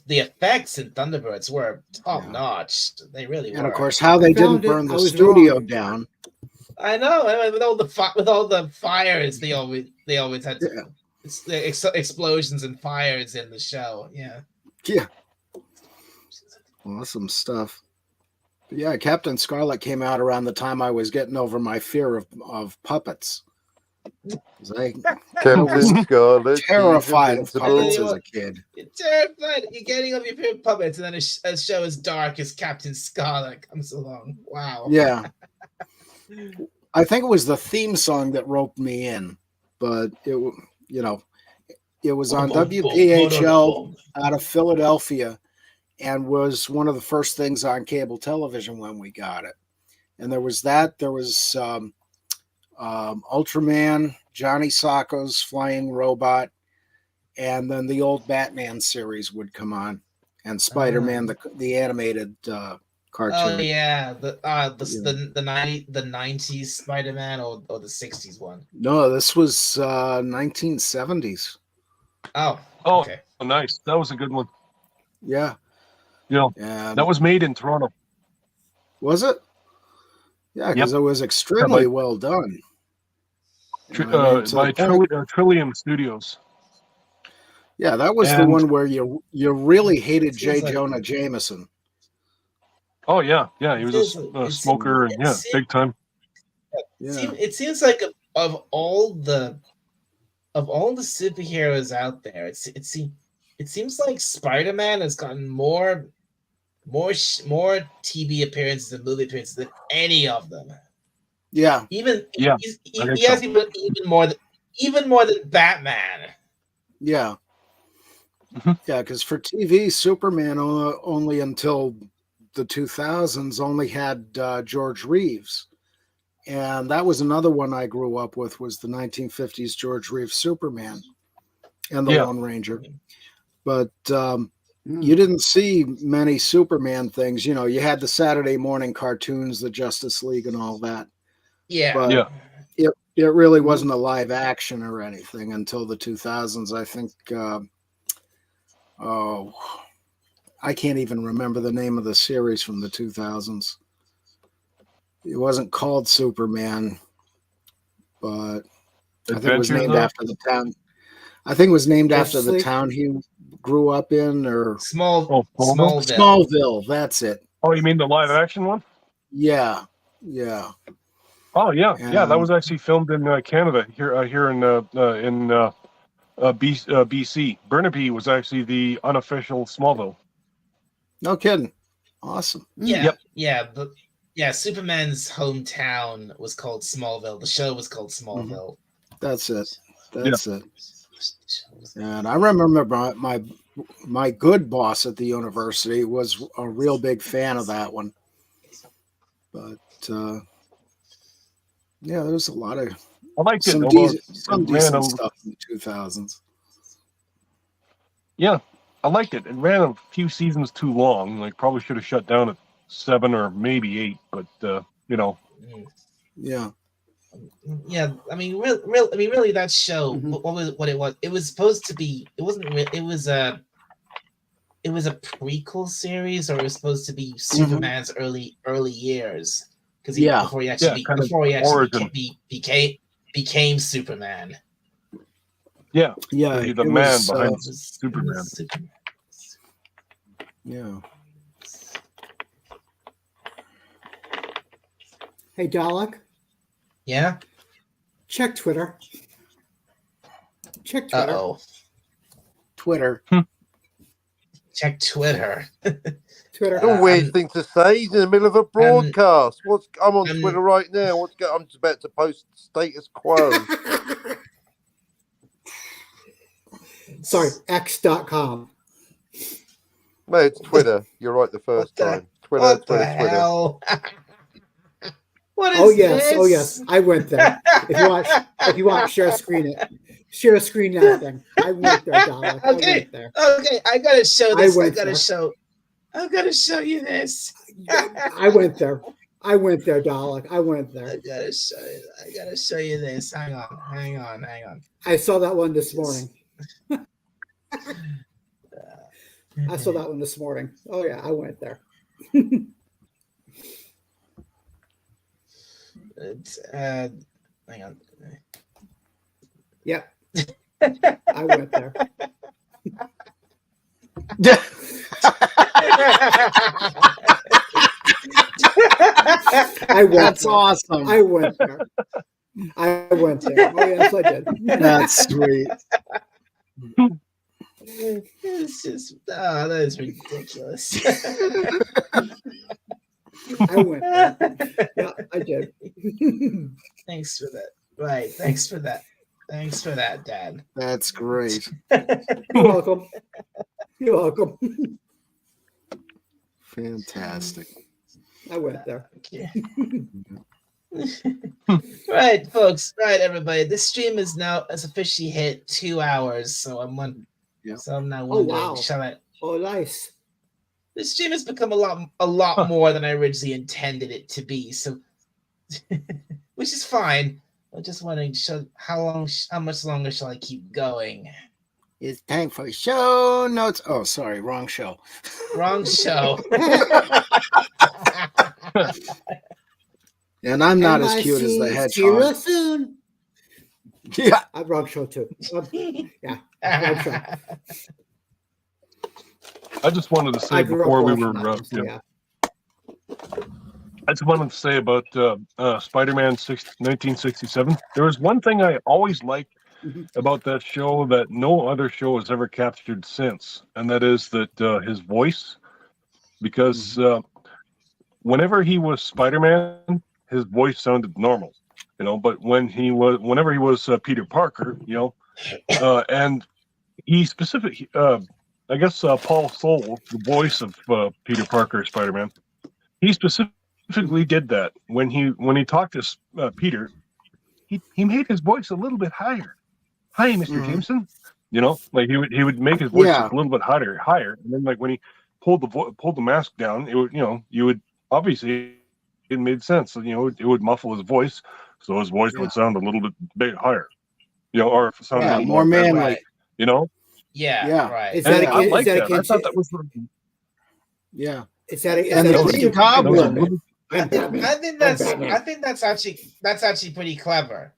effects in Thunderbirds were top notch. They really were.
And of course, how they didn't burn the studio down.
I know. With all the fires, they always had explosions and fires in the show. Yeah.
Yeah. Awesome stuff. But yeah, Captain Scarlet came out around the time I was getting over my fear of puppets.
Captain Scarlet,
terrified of puppets as a kid.
You're terrified. You're getting up your favorite puppets, and then a show as dark as Captain Scarlet comes along. Wow.
Yeah. I think it was the theme song that roped me in, but it was on WPHL out of Philadelphia and was one of the first things on cable television when we got it. And there was Ultraman, Johnny Sacco's Flying Robot, and then the old Batman series would come on, and Spider-Man, the animated cartoon.
Oh yeah, the 90s Spider-Man or the 60s one.
No, this was 1970s.
Oh, okay.
Oh, nice. That was a good one.
Yeah.
That was made in Toronto.
Was it? Yeah, because it was extremely well done.
By Trillium Studios.
Yeah, that was the one where you really hated J. Jonah Jameson.
Oh yeah, he was a smoker and big time.
Yeah.
It seems like of all the superheroes out there, it seems like Spider-Man has gotten more TV appearances and movie appearances than any of them.
Yeah.
He has even more than Batman.
Yeah. Yeah, because for TV, Superman only until the 2000s only had George Reeves. And that was another one I grew up with, was the 1950s George Reeves Superman and the Lone Ranger. But you didn't see many Superman things. You had the Saturday morning cartoons, the Justice League and all that.
Yeah.
But it really wasn't a live action or anything until the 2000s. I think, I can't even remember the name of the series from the 2000s. It wasn't called Superman, but I think it was named after the town. I think it was named after the town he grew up in, or
Smallville.
Smallville, that's it.
Oh, you mean the live action one?
Yeah.
Oh yeah, that was actually filmed in Canada here in BC. Burnaby was actually the unofficial Smallville.
No kidding. Awesome.
Yeah, Superman's hometown was called Smallville. The show was called Smallville.
That's it. And I remember my good boss at the university was a real big fan of that one. But there was a lot of some decent stuff in the 2000s. Yeah,
I liked it. It ran a few seasons too long. Like, probably should have shut down at 7 or maybe 8. But
Yeah.
Yeah, I mean, really, that show. What it was? It was supposed to be. It wasn't. It was a prequel series, or it was supposed to be Superman's early years, because before he actually became Superman.
Yeah. The man
was,
behind Superman.
Yeah.
Hey, Dalek.
Yeah.
Check Twitter.
Uh-oh.
Twitter.
Check Twitter.
Twitter.
A weird thing to say. He's in the middle of a broadcast. I'm on Twitter right now. I'm just about to post status quo.
Sorry, X.com.
No, it's Twitter. You're right the first time. Twitter.
What is this?
Oh yes, I went there. If you want, share screen it. Share screen that thing. I went there, Dalek.
Okay, I gotta show this. I gotta show you this.
I went there, Dalek. I went there.
I gotta show you this. Hang on.
I saw that one this morning. I saw that one this morning. Oh yeah, I went there.
Hang on.
Yep. I went there.
That's awesome.
I went there. I went there. Oh, yes, I did.
That's sweet.
It's just, that is ridiculous.
I went there. Yeah, I did.
Thanks for that. Right. Thanks for that. Thanks for that, Dad.
That's great.
You're welcome. You're welcome.
Fantastic.
I went there.
Right, folks. Right, everybody. This stream has officially hit 2 hours. So I'm now wondering,
wow.
shall I?
Oh, nice.
This stream has become a lot more than I originally intended it to be. So, which is fine. I'm just wondering, how much longer shall I keep going?
It's time for show notes. Oh, sorry, wrong show.
Wrong show.
And I'm not as cute as the hedgehog.
See you soon.
Yeah,
I'm wrong show too. Yeah, wrong show.
I just wanted to say before we were,
yeah.
I just wanted to say about Spider-Man 1967. There was one thing I always liked about that show that no other show has ever captured since, and that is that his voice, because whenever he was Spider-Man, his voice sounded normal, but whenever he was Peter Parker, and he specifically, I guess Paul Soule, the voice of Peter Parker, Spider-Man, he specifically did that when he talked to Peter. He made his voice a little bit higher. Hi, Mr. Jameson. Like he would make his voice just a little bit higher, and then like when he pulled the mask down, it would you would obviously it made sense. So, it would muffle his voice, so his voice would sound a little bit higher. Or sound a little
more manly.
Right.
Yeah.
Right.
Is that
I like that.
I
thought that was
Yeah.
Is that a
And the Green Goblin.
I think that's actually pretty clever.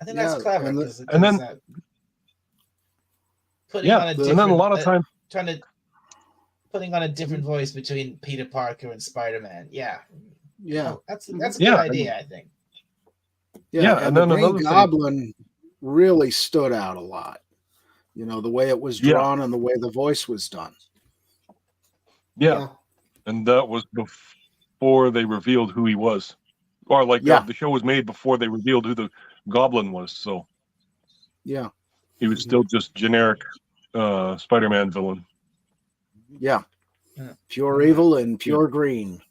I think that's clever.
And then
putting on a different,
and then a lot of times
putting on a different voice between Peter Parker and Spider-Man. Yeah.
Yeah.
That's a good idea, I think.
Yeah,
and
the
then
Green
another
Goblin really stood out a lot. The way it was drawn and the way the voice was done.
Yeah. And that was before they revealed who he was. Or the show was made before they revealed who the Goblin was. So
yeah,
he was still just generic Spider-Man villain.
Yeah. Pure evil and pure green.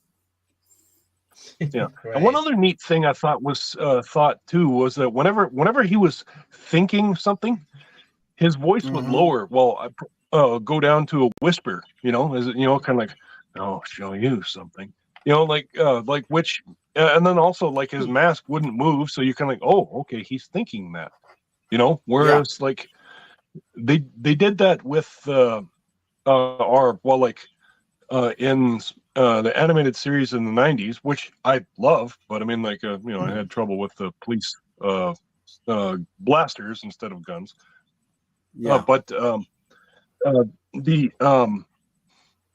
Yeah.
Right.
And one other neat thing I thought was was that whenever he was thinking something, his voice would lower. Well, go down to a whisper. As kind of like, "I'll show you something." Which, and then also like his mask wouldn't move, so you kind of like, "Oh, okay, he's thinking that." Whereas like they did that with in the animated series in the 90s, which I love, but I mean, like, I had trouble with the police blasters instead of guns.
Yeah.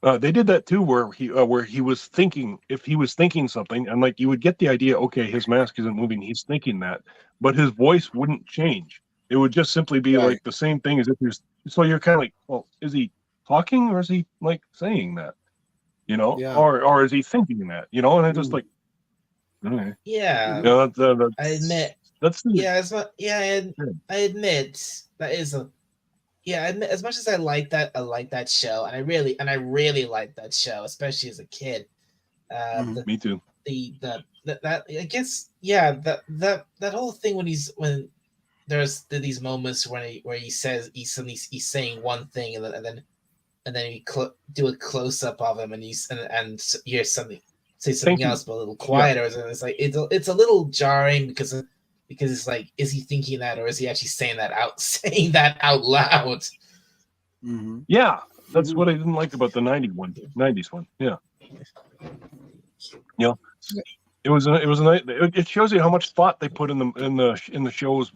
They did that too, where he was thinking, if he was thinking something, and like you would get the idea, okay, his mask isn't moving, he's thinking that, but his voice wouldn't change. It would just simply be like the same thing as if you're. So you're kind of like, well, is he talking or is he like saying that? Or is he thinking that? And it's just like, okay.
Yeah.
I
admit.
That's
I admit that is a. Yeah, I admit, as much as I like that show, and I really liked that show, especially as a kid.
Me too.
That I guess that whole thing when there's these moments where he says he's saying one thing and then you do a close up of him and hear something, say something else but a little quieter. And it's like it's a little jarring because it's like, is he thinking that or is he actually saying that out loud?
Mm-hmm.
Yeah, that's what I didn't like about the 90s one. Yeah. It shows you how much thought they put in the shows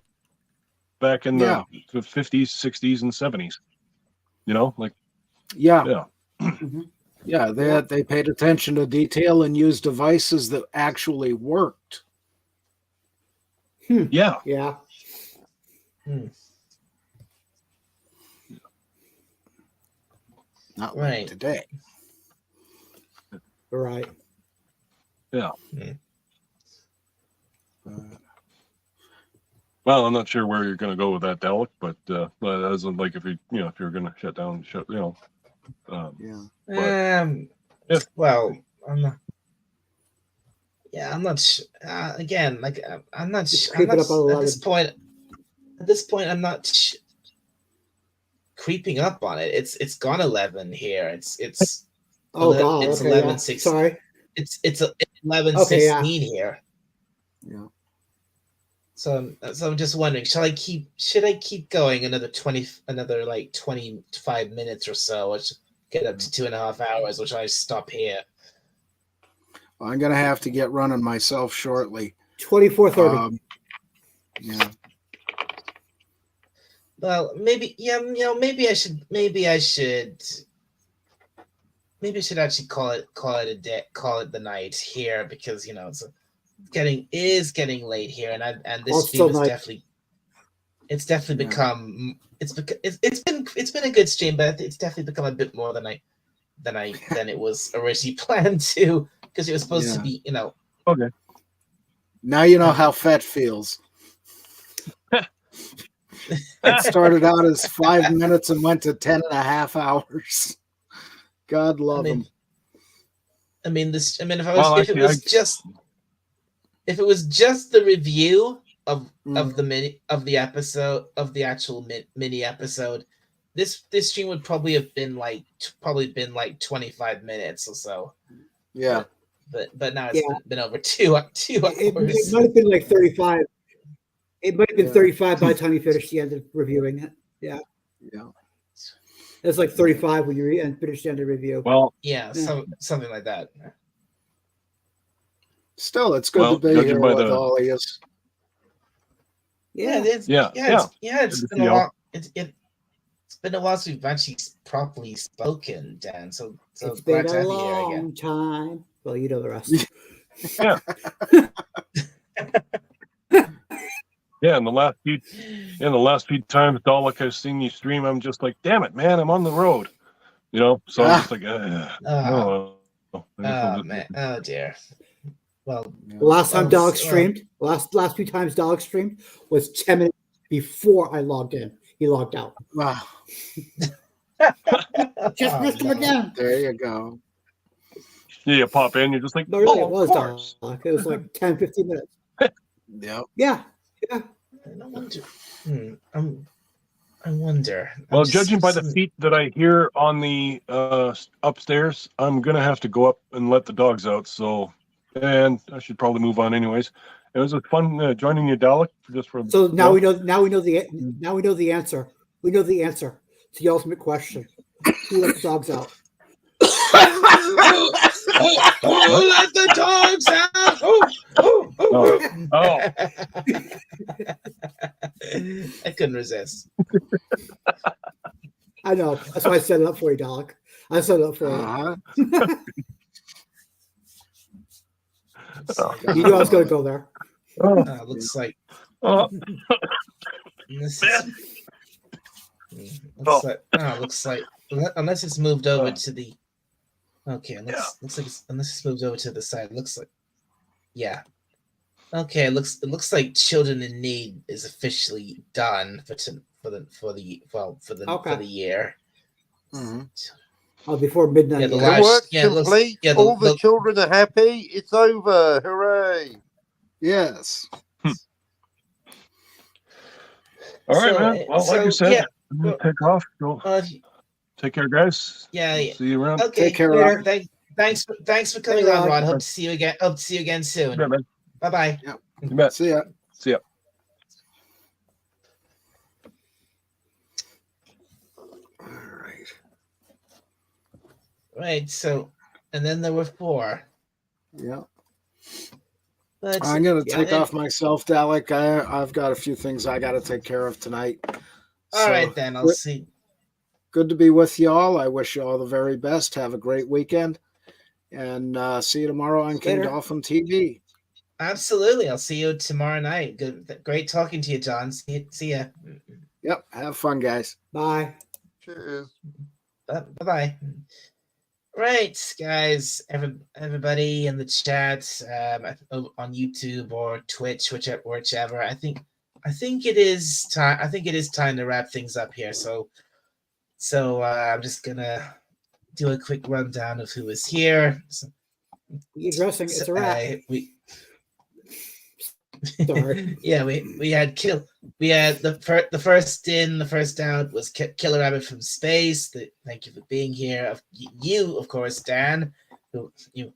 back in the 50s, 60s, and 70s.
They paid attention to detail and used devices that actually worked.
Yeah.
Yeah.
Not
Right.
like today.
Right.
Yeah.
Uh,
Well, I'm not sure where you're going to go with that, Dalek, but as in, like, if you're going to shut down,
yeah.
If-
Well, I'm not. Yeah, I'm not. Again, like I'm not.
It's
I'm
creeping
not
up on
at this
11.
point. At this point, I'm not creeping up on it. It's gone 11 here. It's
Oh God.
It's
Okay.
11
Yeah.
6.
Sorry.
It's 11
Okay, yeah.
16 here.
Yeah.
So I'm just wondering, should I keep going another like 25 minutes or so, which get up to 2.5 hours, or should I stop here?
Well, I'm gonna have to get running myself shortly.
24:30.
Yeah.
Well, maybe maybe I should actually call it a day, call it the night here, because it's getting late here, and this stream is definitely become it's been a good stream, but it's definitely become a bit more than it was originally planned to, because it was supposed to be
Okay.
Now you know how Fett feels. It started out as 5 minutes and went to 10.5 hours. God love him.
If it was just the review of the episode, of the actual mini episode, this stream would probably have been like 25 minutes or so.
Yeah.
But now it's been over 2 hours.
It might have been like 35. It might have been 35 by the time you finished the end of reviewing it. Yeah.
Yeah.
It's like 35 when you finish the end of review.
Well,
something like that.
Still, it's good to be here with all of you.
It's been a while. It's been a while since we've actually properly spoken, Dan. So
it's
glad
been
to have
a
you here again.
long time. Well, you know the rest.
Yeah. Yeah, in the last few times, Dalek, I've seen you stream, I'm just like, damn it, man, I'm on the road. So I'm just like,
man. Oh dear. Well,
the last time Dalek streamed, last few times Dalek streamed was 10 minutes before I logged in. He logged out.
Wow.
Just missed him again.
There you go.
Yeah, you pop in, you're just like,
No, really, it was Dalek. It was like 10, 15 minutes.
Yep.
Yeah.
I wonder.
Well, judging by the feet that I hear on the upstairs, I'm gonna have to go up and let the dogs out. And I should probably move on anyways. It was fun joining you, Dalek.
So now we know the answer. We know the answer to the ultimate question: who let the dogs out?
Who let the dogs out? I couldn't resist.
I know. That's why I set it up for you, Dalek. I set it up for you. You knew I was going to go there.
Looks like. Looks like unless it's moved over to the. Okay, unless it's moved over to the side, looks like. Yeah. Okay, it looks like Children in Need is officially done for the year.
Mm-hmm.
Oh, before midnight.
The work's complete. All the children are happy. It's over. Hooray!
Yes.
All right, man. Well, like you said, I'm gonna take off. Take care, guys.
Yeah.
See you around.
Okay.
Take care, Rob.
Thanks for coming on, Rod. Hope to see you again. Hope to see you again soon. Bye bye.
Yep.
You bet.
See ya.
See ya.
All right.
Right. So, and then there were 4.
Yeah.
But,
I'm going to take off myself, Dalek. I've got a few things I got to take care of tonight.
All right, then. I'll see.
Good to be with you all. I wish you all the very best. Have a great weekend. And see you tomorrow on King Dolphin TV.
Absolutely. I'll see you tomorrow night. Great talking to you, John. See ya.
Yep. Have fun, guys.
Bye.
Cheers.
Bye-bye. Right, guys, everybody in the chat, on YouTube or Twitch, whichever. I think it is time. I think it is time to wrap things up here. So I'm just gonna do a quick rundown of who is here.
You're dressing. It's a wrap. Sorry.
Yeah, we had the first in, the first out was Killer Rabbit from Space. Thank you for being here. You, of course, Dan, who you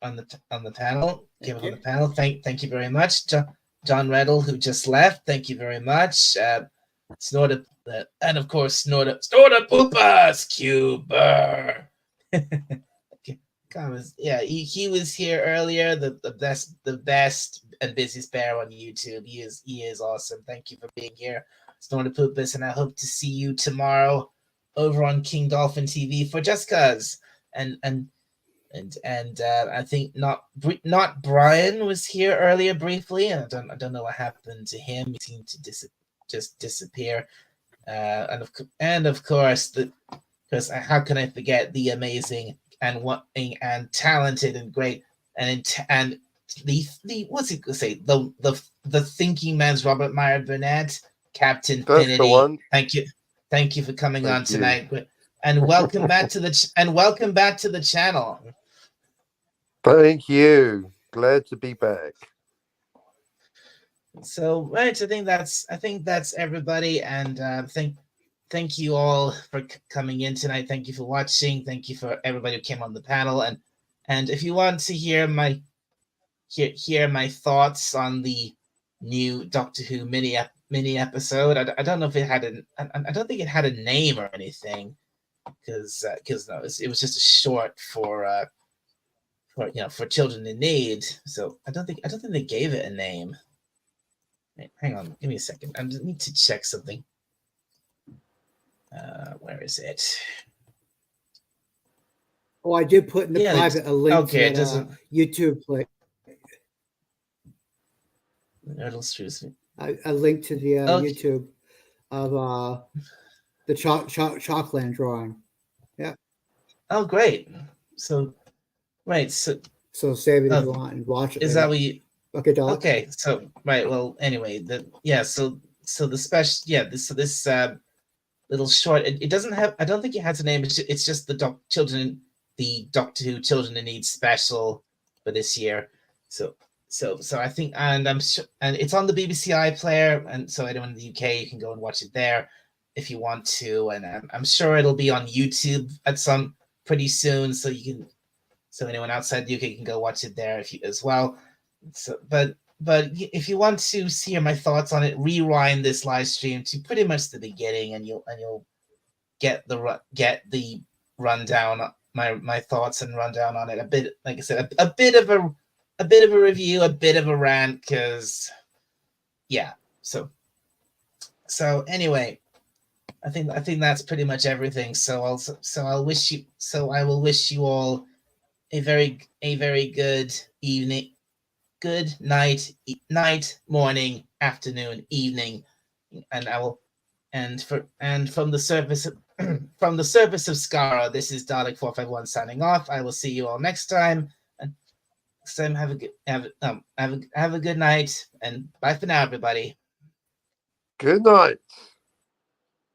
on the panel, came on the panel. Thank you very much, John Reddle, who just left. Thank you very much. Snorta, and of course Snorta Poopas Cuber. Yeah, he was here earlier. The best and busiest bear on YouTube. He is awesome. Thank you for being here, Snortapoopas, and I hope to see you tomorrow over on King Dolphin TV for Just Cause. And I think not Brian was here earlier briefly, and I don't know what happened to him. He seemed to just disappear. And of course because how can I forget the amazing and talented and great and the what's he gonna say, the thinking man's Robert Meyer Burnett, Captain Finity. Thank you for coming on tonight, and welcome back to the channel.
Thank you. Glad to be back.
So right, I think that's everybody, and thank you all for coming in tonight. Thank you for watching. Thank you for everybody who came on the panel. And if you want to hear my thoughts on the new Doctor Who mini episode, I don't know if it had I don't think it had a name or anything, because no, it was just a short for children in need. So I don't think they gave it a name. Wait, hang on, give me a second. I just need to check something. Where is it?
Oh, I did put in the private a link to
it doesn't
YouTube play. A link to the YouTube of the Chalkland drawing. Yeah.
Oh, great. So, right. So
save it if you want and watch it.
Is that what you?
Okay, dog.
Okay. So right. Well, anyway, So the special. This little short. It doesn't have. I don't think it has a name. It's just the Doctor Who Children in Need special for this year. So I think, and I'm sure, and it's on the BBC iPlayer, and so anyone in the UK, you can go and watch it there if you want to, and I'm sure it'll be on YouTube at some pretty soon, so anyone outside the UK can go watch it there as well. So, but if you want to hear my thoughts on it, rewind this live stream to pretty much the beginning, and you'll get the rundown, my thoughts and rundown on it. A bit, like I said, a bit of a review, a bit of a rant, because yeah. So anyway, I think that's pretty much everything. So I will wish you all a very good evening, good night, morning, afternoon, evening, and from the surface of Skara, this is Dalek 451 signing off. I will see you all next time. And next time, have a good night, and bye for now, everybody.
Good night.